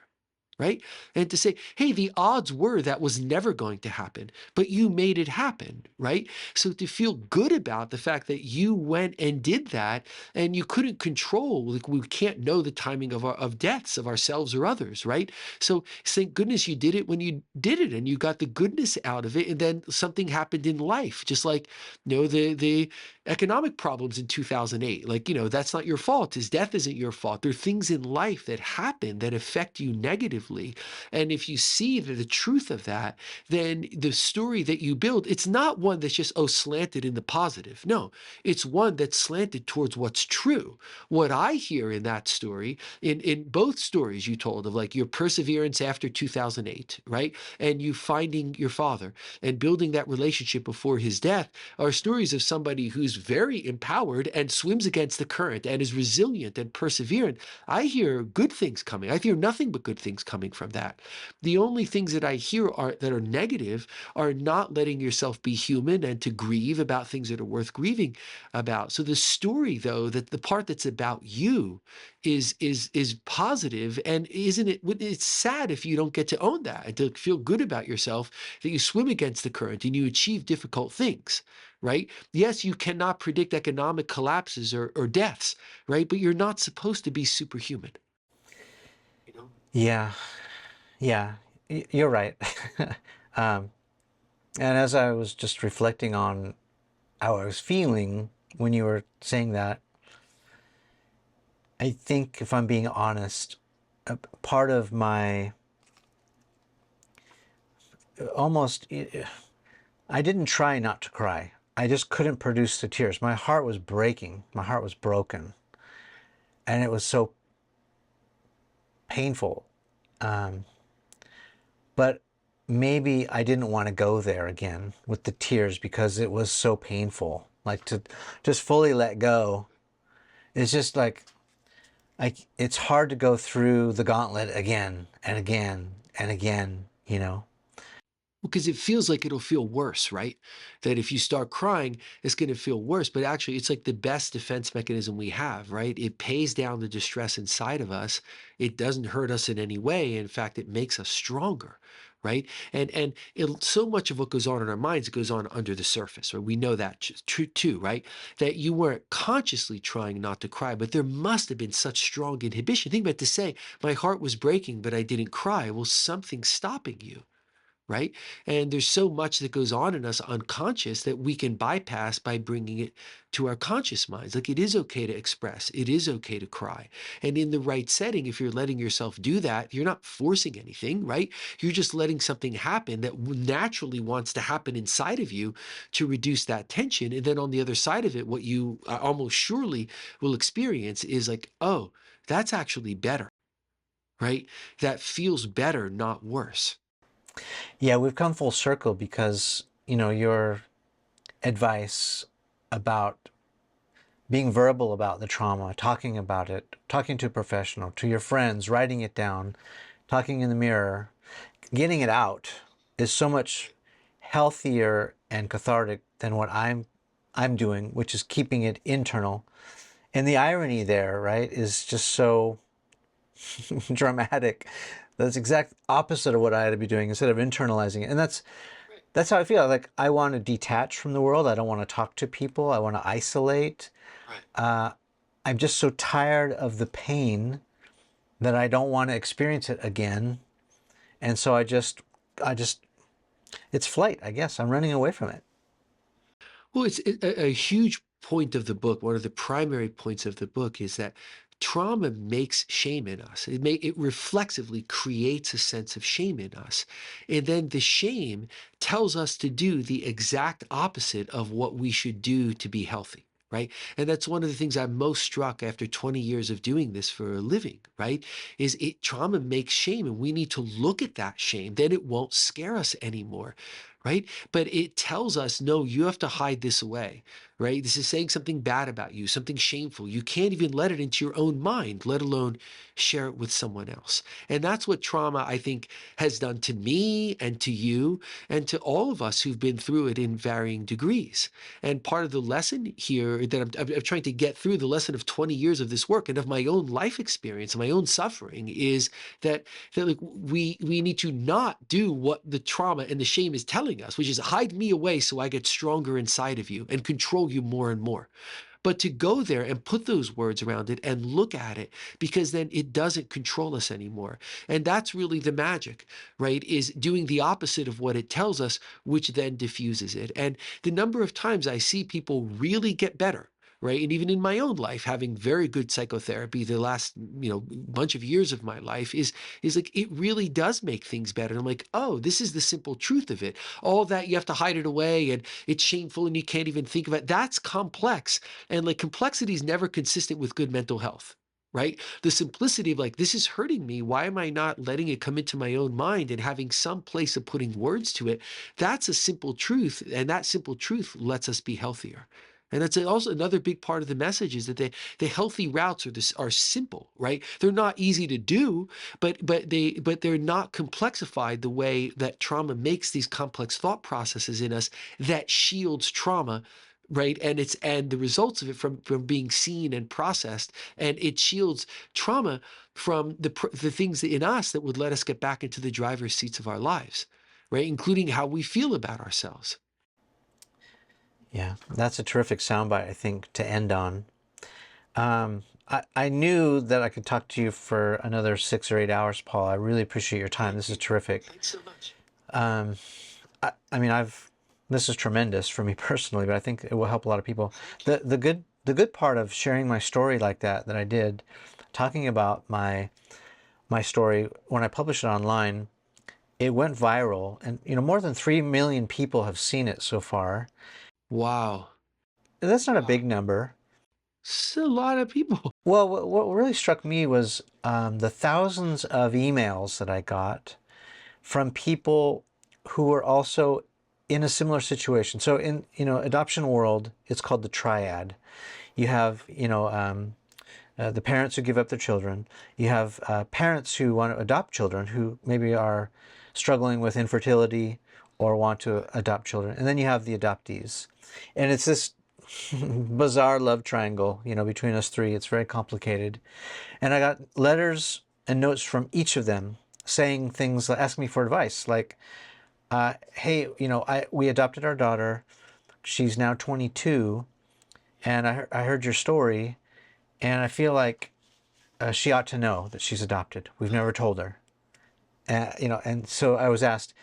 Right? And to say, hey, the odds were that was never going to happen, but you made it happen, right? So to feel good about the fact that you went and did that, and you couldn't control, like, we can't know the timing of deaths of ourselves or others, right? So thank goodness you did it when you did it, and you got the goodness out of it, and then something happened in life, just like, you know, the economic problems in 2008. Like, you know, that's not your fault. His death isn't your fault. There are things in life that happen that affect you negatively. And if you see the truth of that, then the story that you build, it's not one that's just, oh, slanted in the positive. No, it's one that's slanted towards what's true. What I hear in that story, in both stories you told of like your perseverance after 2008, right? And you finding your father and building that relationship before his death, are stories of somebody who's is very empowered and swims against the current and is resilient and perseverant, I hear good things coming. I hear nothing but good things coming from that. The only things that I hear that are negative are not letting yourself be human and to grieve about things that are worth grieving about. So the story, though, that the part that's about you is positive, and isn't it? It's sad if you don't get to own that and to feel good about yourself, that you swim against the current and you achieve difficult things, right? Yes, you cannot predict economic collapses or deaths, right? But you're not supposed to be superhuman. You know? Yeah, yeah, you're right. um, and as I was just reflecting on how I was feeling when you were saying that, I think, if I'm being honest, a part of my almost, I didn't try not to cry. I just couldn't produce the tears. My heart was breaking. My heart was broken. And it was so painful. But maybe I didn't want to go there again with the tears because it was so painful. Like, to just fully let go. It's just like, it's hard to go through the gauntlet again and again and again, you know? Because it feels like it'll feel worse, right? That if you start crying, it's going to feel worse. But actually, it's like the best defense mechanism we have, right? It pays down the distress inside of us. It doesn't hurt us in any way. In fact, it makes us stronger, right? And so much of what goes on in our minds goes on under the surface, right? We know that true too, right? That you weren't consciously trying not to cry, but there must have been such strong inhibition. Think about to say, my heart was breaking, but I didn't cry. Well, something's stopping you, right? And there's so much that goes on in us unconscious that we can bypass by bringing it to our conscious minds. Like, it is okay to express, it is okay to cry. And in the right setting, if you're letting yourself do that, you're not forcing anything, right? You're just letting something happen that naturally wants to happen inside of you to reduce that tension. And then on the other side of it, what you almost surely will experience is like, oh, that's actually better, right? That feels better, not worse. Yeah, we've come full circle because, your advice about being verbal about the trauma, talking about it, talking to a professional, to your friends, writing it down, talking in the mirror, getting it out is so much healthier and cathartic than what I'm doing, which is keeping it internal. And the irony there, right, is just so dramatic. That's exact opposite of what I had to be doing instead of internalizing it. And that's how I feel. Like, I want to detach from the world. I don't want to talk to people. I want to isolate. I'm just so tired of the pain that I don't want to experience it again. And so I just, it's flight, I guess. I'm running away from it. Well, it's a huge point of the book. One of the primary points of the book is that trauma makes shame in us. It reflexively creates a sense of shame in us. And then the shame tells us to do the exact opposite of what we should do to be healthy. Right. And that's one of the things I'm most struck after 20 years of doing this for a living, right? Is trauma makes shame, and we need to look at that shame. Then it won't scare us anymore. Right. But it tells us, no, you have to hide this away. Right. This is saying something bad about you, something shameful. You can't even let it into your own mind, let alone share it with someone else. And that's what trauma, I think, has done to me and to you and to all of us who've been through it in varying degrees. And part of the lesson here that I'm trying to get through, the lesson of 20 years of this work and of my own life experience and my own suffering, is that like we need to not do what the trauma and the shame is telling us, which is hide me away so I get stronger inside of you and control you more and more. But to go there and put those words around it and look at it, because then it doesn't control us anymore. And that's really the magic, right? Is doing the opposite of what it tells us, which then diffuses it. And the number of times I see people really get better, right? And even in my own life, having very good psychotherapy the last, bunch of years of my life is like, it really does make things better. And I'm like, oh, this is the simple truth of it. All that you have to hide it away and it's shameful and you can't even think of it. That's complex. And like, complexity is never consistent with good mental health. Right? The simplicity of like, this is hurting me. Why am I not letting it come into my own mind and having some place of putting words to it? That's a simple truth. And that simple truth lets us be healthier. And that's also another big part of the message is that the healthy routes are simple, right? They're not easy to do, but they're not complexified the way that trauma makes these complex thought processes in us that shields trauma, right? And the results of it from being seen and processed, and it shields trauma from the things in us that would let us get back into the driver's seats of our lives, right? Including how we feel about ourselves. Yeah, that's a terrific soundbite, I think, to end on. I knew that I could talk to you for another 6 or 8 hours, Paul. I really appreciate your time. This is terrific. Thanks so much. I mean, this is tremendous for me personally, but I think it will help a lot of people. The good part of sharing my story like that I did, talking about my story when I published it online, it went viral, and more than 3 million people have seen it so far. Wow. That's not a big number. It's a lot of people. Well, what really struck me was the thousands of emails that I got from people who were also in a similar situation. So in adoption world, it's called the triad. You have the parents who give up their children. You have parents who want to adopt children who maybe are struggling with infertility or want to adopt children, and then you have the adoptees, and it's this bizarre love triangle, between us three. It's very complicated. And I got letters and notes from each of them saying things, asking me for advice, like, hey, we adopted our daughter. She's now 22, and I heard your story, and I feel like she ought to know that she's adopted. We've never told her. And so I was asked,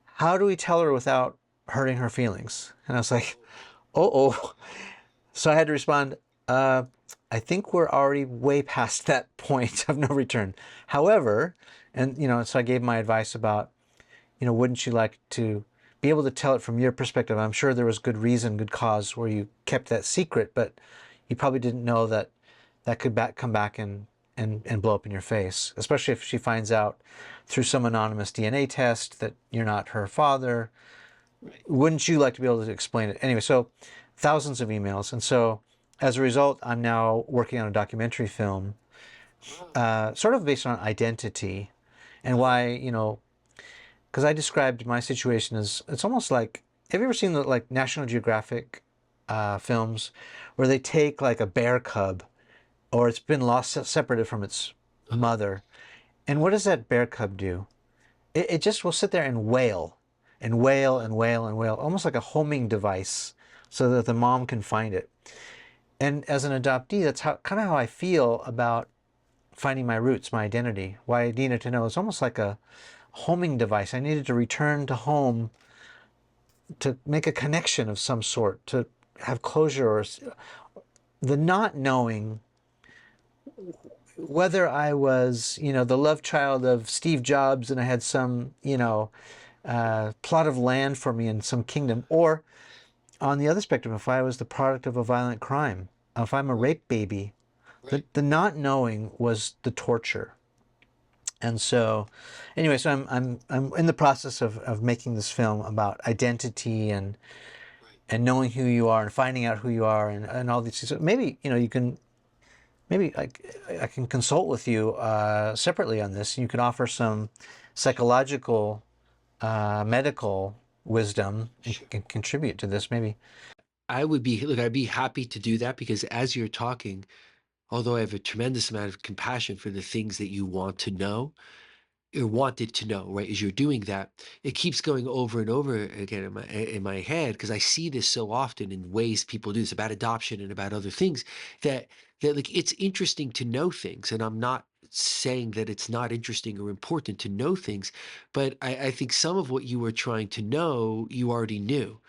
how do we tell her without hurting her feelings? And I was like, oh. So I had to respond, I think we're already way past that point of no return. However, and so I gave my advice about, wouldn't you like to be able to tell it from your perspective? I'm sure there was good reason, good cause where you kept that secret, but you probably didn't know that could come back and blow up in your face, especially if she finds out through some anonymous DNA test that you're not her father. Wouldn't you like to be able to explain it? Anyway, so thousands of emails. And so as a result, I'm now working on a documentary film, sort of based on identity and why, because I described my situation as, it's almost like, have you ever seen the National Geographic films where they take like a bear cub, or it's been separated from its mother, and what does that bear cub do? It just will sit there and wail and wail and wail and wail, almost like a homing device, so that the mom can find it. And as an adoptee, that's kind of how I feel about finding my roots, my identity, why I needed to know. It's almost like a homing device. I needed to return to home to make a connection of some sort, to have closure, or the not knowing whether I was, the love child of Steve Jobs and I had some, plot of land for me in some kingdom, or on the other spectrum, if I was the product of a violent crime, if I'm a rape baby, the not knowing was the torture. And so, anyway, so I'm in the process of making this film about identity and knowing who you are and finding out who you are and all these things. So maybe you can. Maybe I can consult with you separately on this. You can offer some psychological, medical wisdom and can contribute to this, maybe. I'd be happy to do that, because as you're talking, although I have a tremendous amount of compassion for the things that you want to know, or wanted to know, right? As you're doing that, it keeps going over and over again in my head, because I see this so often in ways people do this about adoption and about other things, that like it's interesting to know things, and I'm not saying that it's not interesting or important to know things, but I think some of what you were trying to know, you already knew.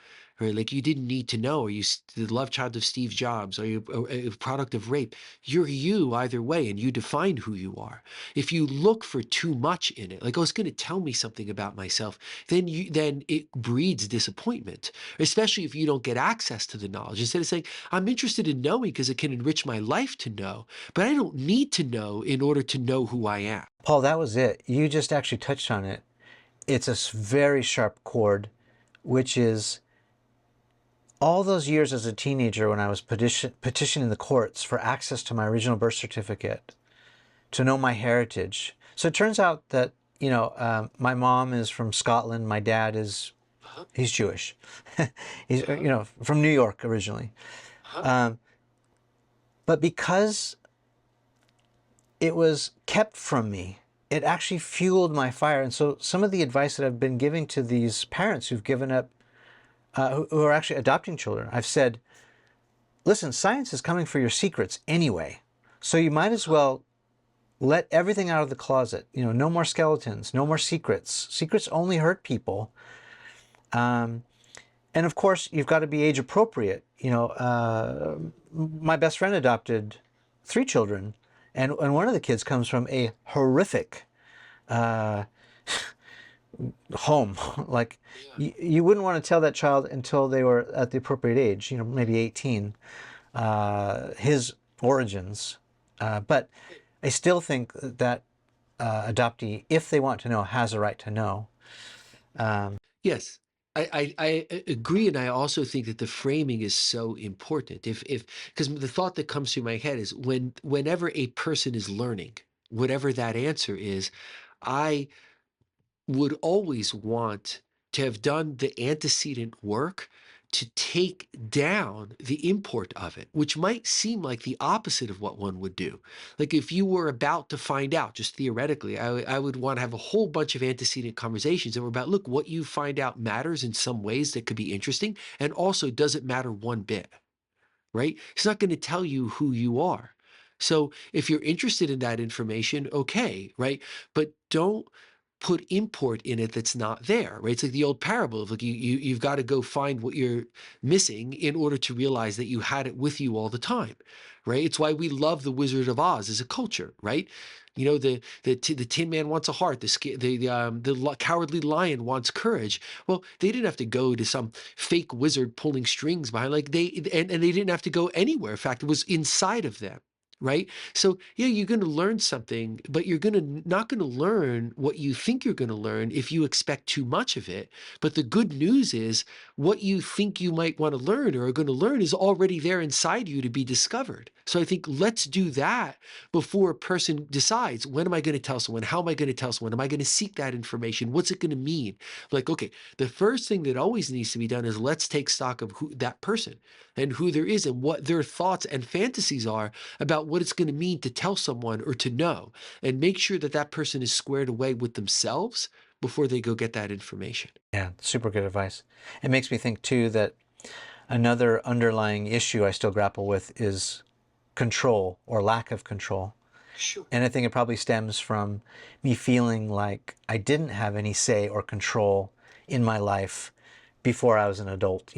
Right? Like you didn't need to know. Are you the love child of Steve Jobs? Are you a product of rape? You're you either way, and you define who you are. If you look for too much in it, like, oh, it's going to tell me something about myself, then it breeds disappointment, especially if you don't get access to the knowledge. Instead of saying, I'm interested in knowing because it can enrich my life to know, but I don't need to know in order to know who I am. Paul, that was it. You just actually touched on it. It's a very sharp chord, which is all those years as a teenager when I was petitioning the courts for access to my original birth certificate, to know my heritage. So it turns out that, my mom is from Scotland. My dad he's Jewish. He's, from New York originally. But because it was kept from me, it actually fueled my fire. And so some of the advice that I've been giving to these parents who've given up, who are actually adopting children, I've said, listen, science is coming for your secrets anyway. So you might as well let everything out of the closet. No more skeletons, no more secrets. Secrets only hurt people. And of course, you've got to be age appropriate. My best friend adopted 3 children, and one of the kids comes from a horrific home. Like, you wouldn't want to tell that child until they were at the appropriate age, maybe 18, his origins. But I still think that adoptee, if they want to know, has a right to know. Yes, I agree, and I also think that the framing is so important. If because the thought that comes through my head is whenever a person is learning, whatever that answer is, I would always want to have done the antecedent work to take down the import of it, which might seem like the opposite of what one would do. Like if you were about to find out, just theoretically, I would want to have a whole bunch of antecedent conversations that were about, look, what you find out matters in some ways that could be interesting, and also doesn't matter one bit, right? It's not going to tell you who you are. So if you're interested in that information, okay, right? But don't put import in it that's not there, right? It's like the old parable of like you've got to go find what you're missing in order to realize that you had it with you all the time, right? It's why we love the Wizard of Oz as a culture, right? The Tin Man wants a heart. The Cowardly Lion wants courage. Well, they didn't have to go to some fake wizard pulling strings behind. Like they didn't have to go anywhere. In fact, it was inside of them. Right. So, yeah, you're going to learn something, but you're not going to learn what you think you're going to learn if you expect too much of it. But the good news is what you think you might want to learn or are going to learn is already there inside you to be discovered. So I think let's do that before a person decides, when am I going to tell someone? How am I going to tell someone? Am I going to seek that information? What's it going to mean? Like, okay, the first thing that always needs to be done is let's take stock of who that person and who there is and what their thoughts and fantasies are about what it's going to mean to tell someone or to know, and make sure that that person is squared away with themselves before they go get that information. Yeah, super good advice. It makes me think too that another underlying issue I still grapple with is control or lack of control. Sure. And I think it probably stems from me feeling like I didn't have any say or control in my life before I was an adult.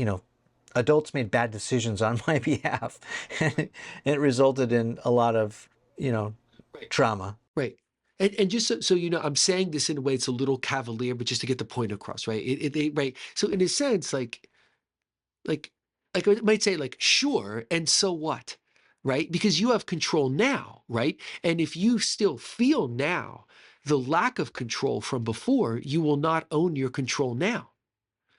Adults made bad decisions on my behalf, and it resulted in a lot of, Right. trauma. Right. And just so you know, I'm saying this in a way it's a little cavalier, but just to get the point across, right? Right. So in a sense, like I might say, like, sure, and so what, right? Because you have control now, right? And if you still feel now the lack of control from before, you will not own your control now.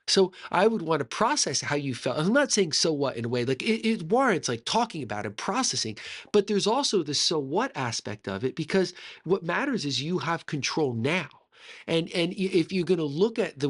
So I would want to process how you felt. I'm not saying so what in a way, like it warrants like talking about and processing, but there's also the so what aspect of it, because what matters is you have control now. And if you're going to look at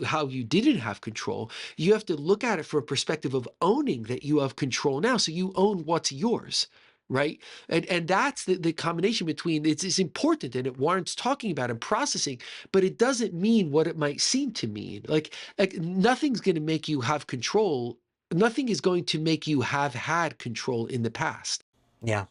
how you didn't have control, you have to look at it from a perspective of owning that you have control now. So you own what's yours. Right. And that's the combination between it's important and it warrants talking about and processing, but it doesn't mean what it might seem to mean. Like nothing's going to make you have control. Nothing is going to make you have had control in the past. Yeah.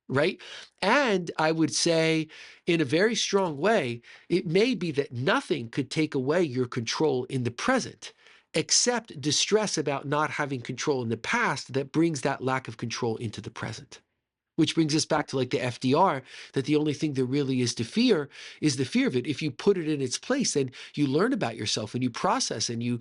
Right. And I would say in a very strong way, it may be that nothing could take away your control in the present, except distress about not having control in the past that brings that lack of control into the present. which brings us back to like the FDR, that the only thing there really is to fear is the fear of it. If you put it in its place, then you learn about yourself and you process and you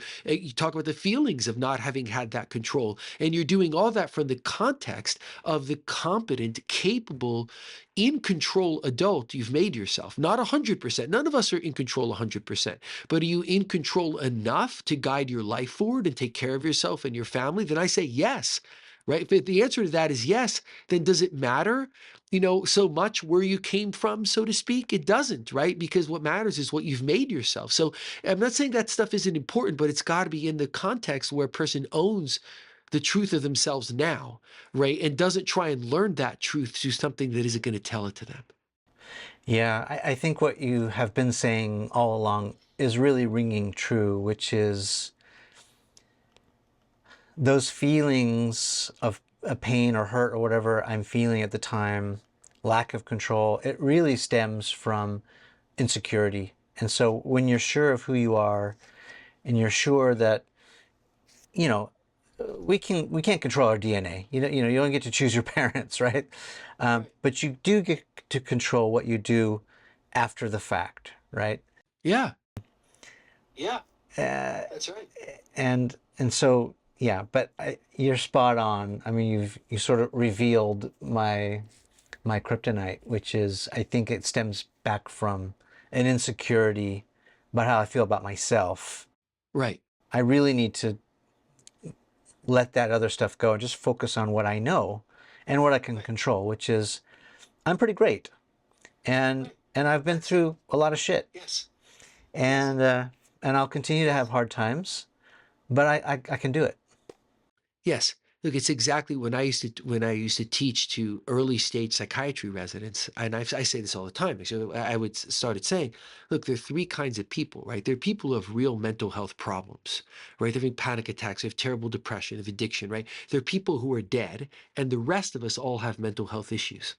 talk about the feelings of not having had that control. And you're doing all that from the context of the competent, capable, in control adult you've made yourself. Not 100%. None of us are in control 100%. But are you in control enough to guide your life forward and take care of yourself and your family? Then I say yes. Right? If the answer to that is yes, then does it matter, so much where you came from, so to speak? It doesn't, right? Because what matters is what you've made yourself. So I'm not saying that stuff isn't important, but it's got to be in the context where a person owns the truth of themselves now, right? And doesn't try and learn that truth through something that isn't going to tell it to them. Yeah, I think what you have been saying all along is really ringing true, which is those feelings of a pain or hurt or whatever I'm feeling at the time, lack of control, it really stems from insecurity. And so when you're sure of who you are and you're sure that, we can't control our DNA. You don't get to choose your parents, right? But you do get to control what you do after the fact, right? Yeah. Yeah. That's right. And so, yeah, but you're spot on. I mean, you sort of revealed my kryptonite, which is, I think it stems back from an insecurity about how I feel about myself. Right. I really need to let that other stuff go and just focus on what I know and what I can control, which is I'm pretty great. And I've been through a lot of shit. Yes. And I'll continue to have hard times, but I can do it. Yes. Look, it's exactly when I used to teach to early stage psychiatry residents, and I say this all the time. So I would started saying, look, there are three kinds of people, right? There are people who have real mental health problems, right? They're having panic attacks, they have terrible depression, they have addiction, right? There are people who are dead, and the rest of us all have mental health issues.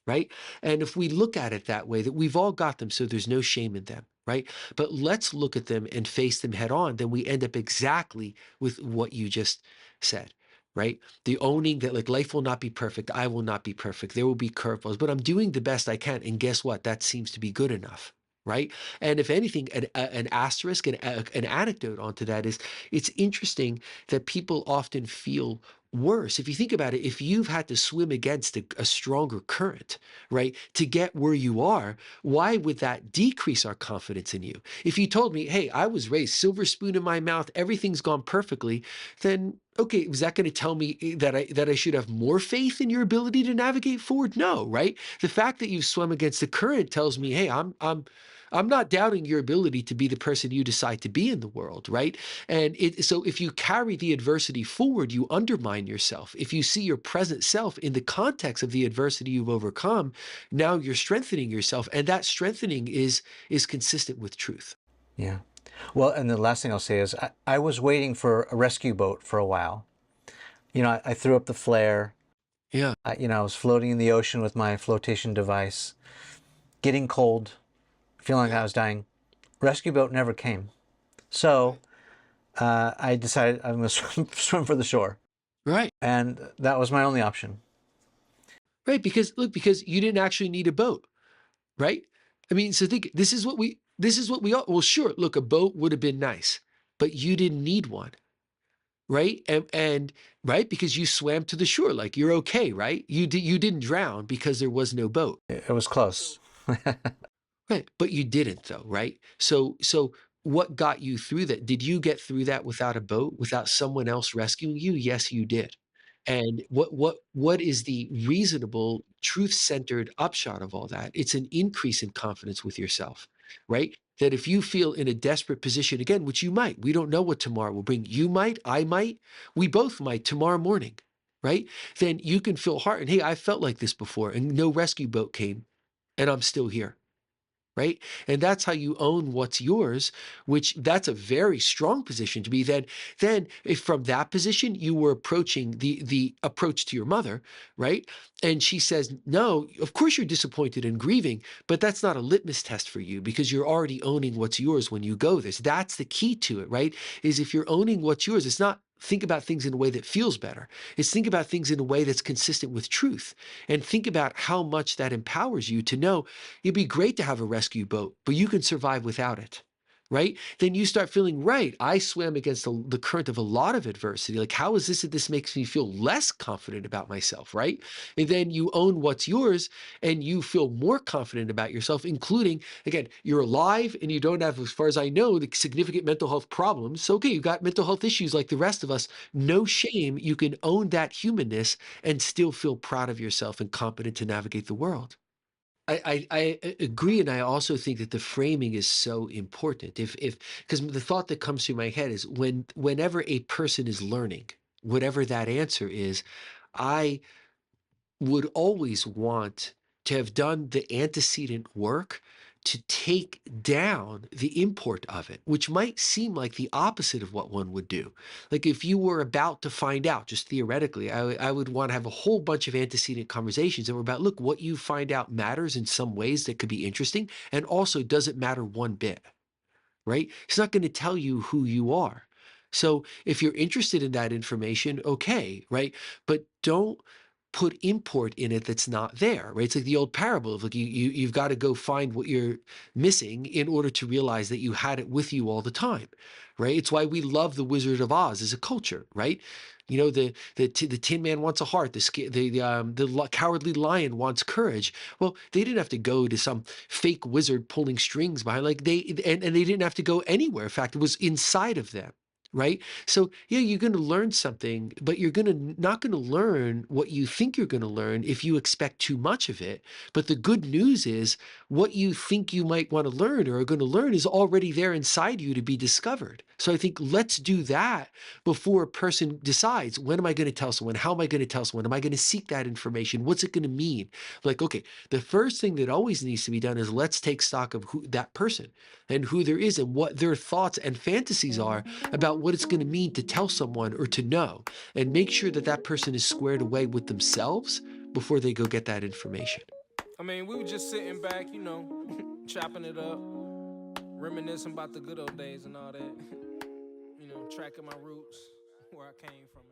Right? And if we look at it that way, that we've all got them, so there's no shame in them, right? But let's look at them and face them head on, then we end up exactly with what you just said, right? The owning that like life will not be perfect, I will not be perfect, there will be curveballs, but I'm doing the best I can. And guess what? That seems to be good enough. Right. And if anything, an asterisk, an anecdote onto that is it's interesting that people often feel worse. If you think about it, if you've had to swim against a stronger current, right, to get where you are, why would that decrease our confidence in you? If you told me, hey, I was raised silver spoon in my mouth, everything's gone perfectly, then okay, was that going to tell me that I should have more faith in your ability to navigate forward? No, right? The fact that you've swum against the current tells me, hey, I'm not doubting your ability to be the person you decide to be in the world, right? And so if you carry the adversity forward, you undermine yourself. If you see your present self in the context of the adversity you've overcome, now you're strengthening yourself, and that strengthening is consistent with truth. Yeah. Well, and the last thing I'll say is I was waiting for a rescue boat for a while. I threw up the flare. Yeah. I was floating in the ocean with my flotation device, getting cold, feeling like I was dying. Rescue boat never came. So I decided I'm going to swim for the shore. Right. And that was my only option. Right. Because you didn't actually need a boat. Right. I mean, so think this is what we all, well, sure. Look, a boat would have been nice, but you didn't need one. Right. And right. Because you swam to the shore, like you're okay. Right. You didn't drown because there was no boat. It was close. Right. But you didn't though. Right. So what got you through that? Did you get through that without a boat, without someone else rescuing you? Yes, you did. And what is the reasonable, truth-centered upshot of all that? It's an increase in confidence with yourself, right? That if you feel in a desperate position again, which you might, we don't know what tomorrow will bring. You might, I might, we both might tomorrow morning, right? Then you can feel heartened. Hey, I felt like this before and no rescue boat came and I'm still here. Right. And that's how you own what's yours, which that's a very strong position to be. Then if from that position, you were approaching the approach to your mother. Right. And she says, no, of course you're disappointed and grieving, but that's not a litmus test for you because you're already owning what's yours when you go this. That's the key to it. Right. Is if you're owning what's yours, it's not think about things in a way that feels better. It's think about things in a way that's consistent with truth, and think about how much that empowers you to know it'd be great to have a rescue boat, but you can survive without it. Right? Then you start feeling, right, I swam against the current of a lot of adversity. Like, how is this that this makes me feel less confident about myself, right? And then you own what's yours and you feel more confident about yourself, including, again, you're alive and you don't have, as far as I know, the significant mental health problems. So, okay, you got mental health issues like the rest of us. No shame. You can own that humanness and still feel proud of yourself and competent to navigate the world. I agree, and I also think that the framing is so important. If because the thought that comes through my head is whenever a person is learning, whatever that answer is, I would always want to have done the antecedent work to take down the import of it, which might seem like the opposite of what one would do. Like if you were about to find out, just theoretically, I would want to have a whole bunch of antecedent conversations that were about, look, what you find out matters in some ways that could be interesting, and also doesn't matter one bit, right? It's not going to tell you who you are. So if you're interested in that information, okay, right? But don't put import in it that's not there, right? It's like the old parable of like you've got to go find what you're missing in order to realize that you had it with you all the time, right? It's why we love the Wizard of Oz as a culture, right? You know, the Tin Man wants a heart. The Cowardly Lion wants courage. Well, they didn't have to go to some fake wizard pulling strings behind. Like and they didn't have to go anywhere. In fact, it was inside of them. Right. So, yeah, you're going to learn something, but you're not going to learn what you think you're going to learn if you expect too much of it. But the good news is what you think you might want to learn or are going to learn is already there inside you to be discovered. So I think let's do that before a person decides, when am I going to tell someone? How am I going to tell someone? Am I going to seek that information? What's it going to mean? Like, okay, the first thing that always needs to be done is let's take stock of who that person and who there is and what their thoughts and fantasies are about what it's going to mean to tell someone or to know, and make sure that that person is squared away with themselves before they go get that information. I mean, we were just sitting back, you know, chopping it up, reminiscing about the good old days and all that. You know, tracking my roots, where I came from.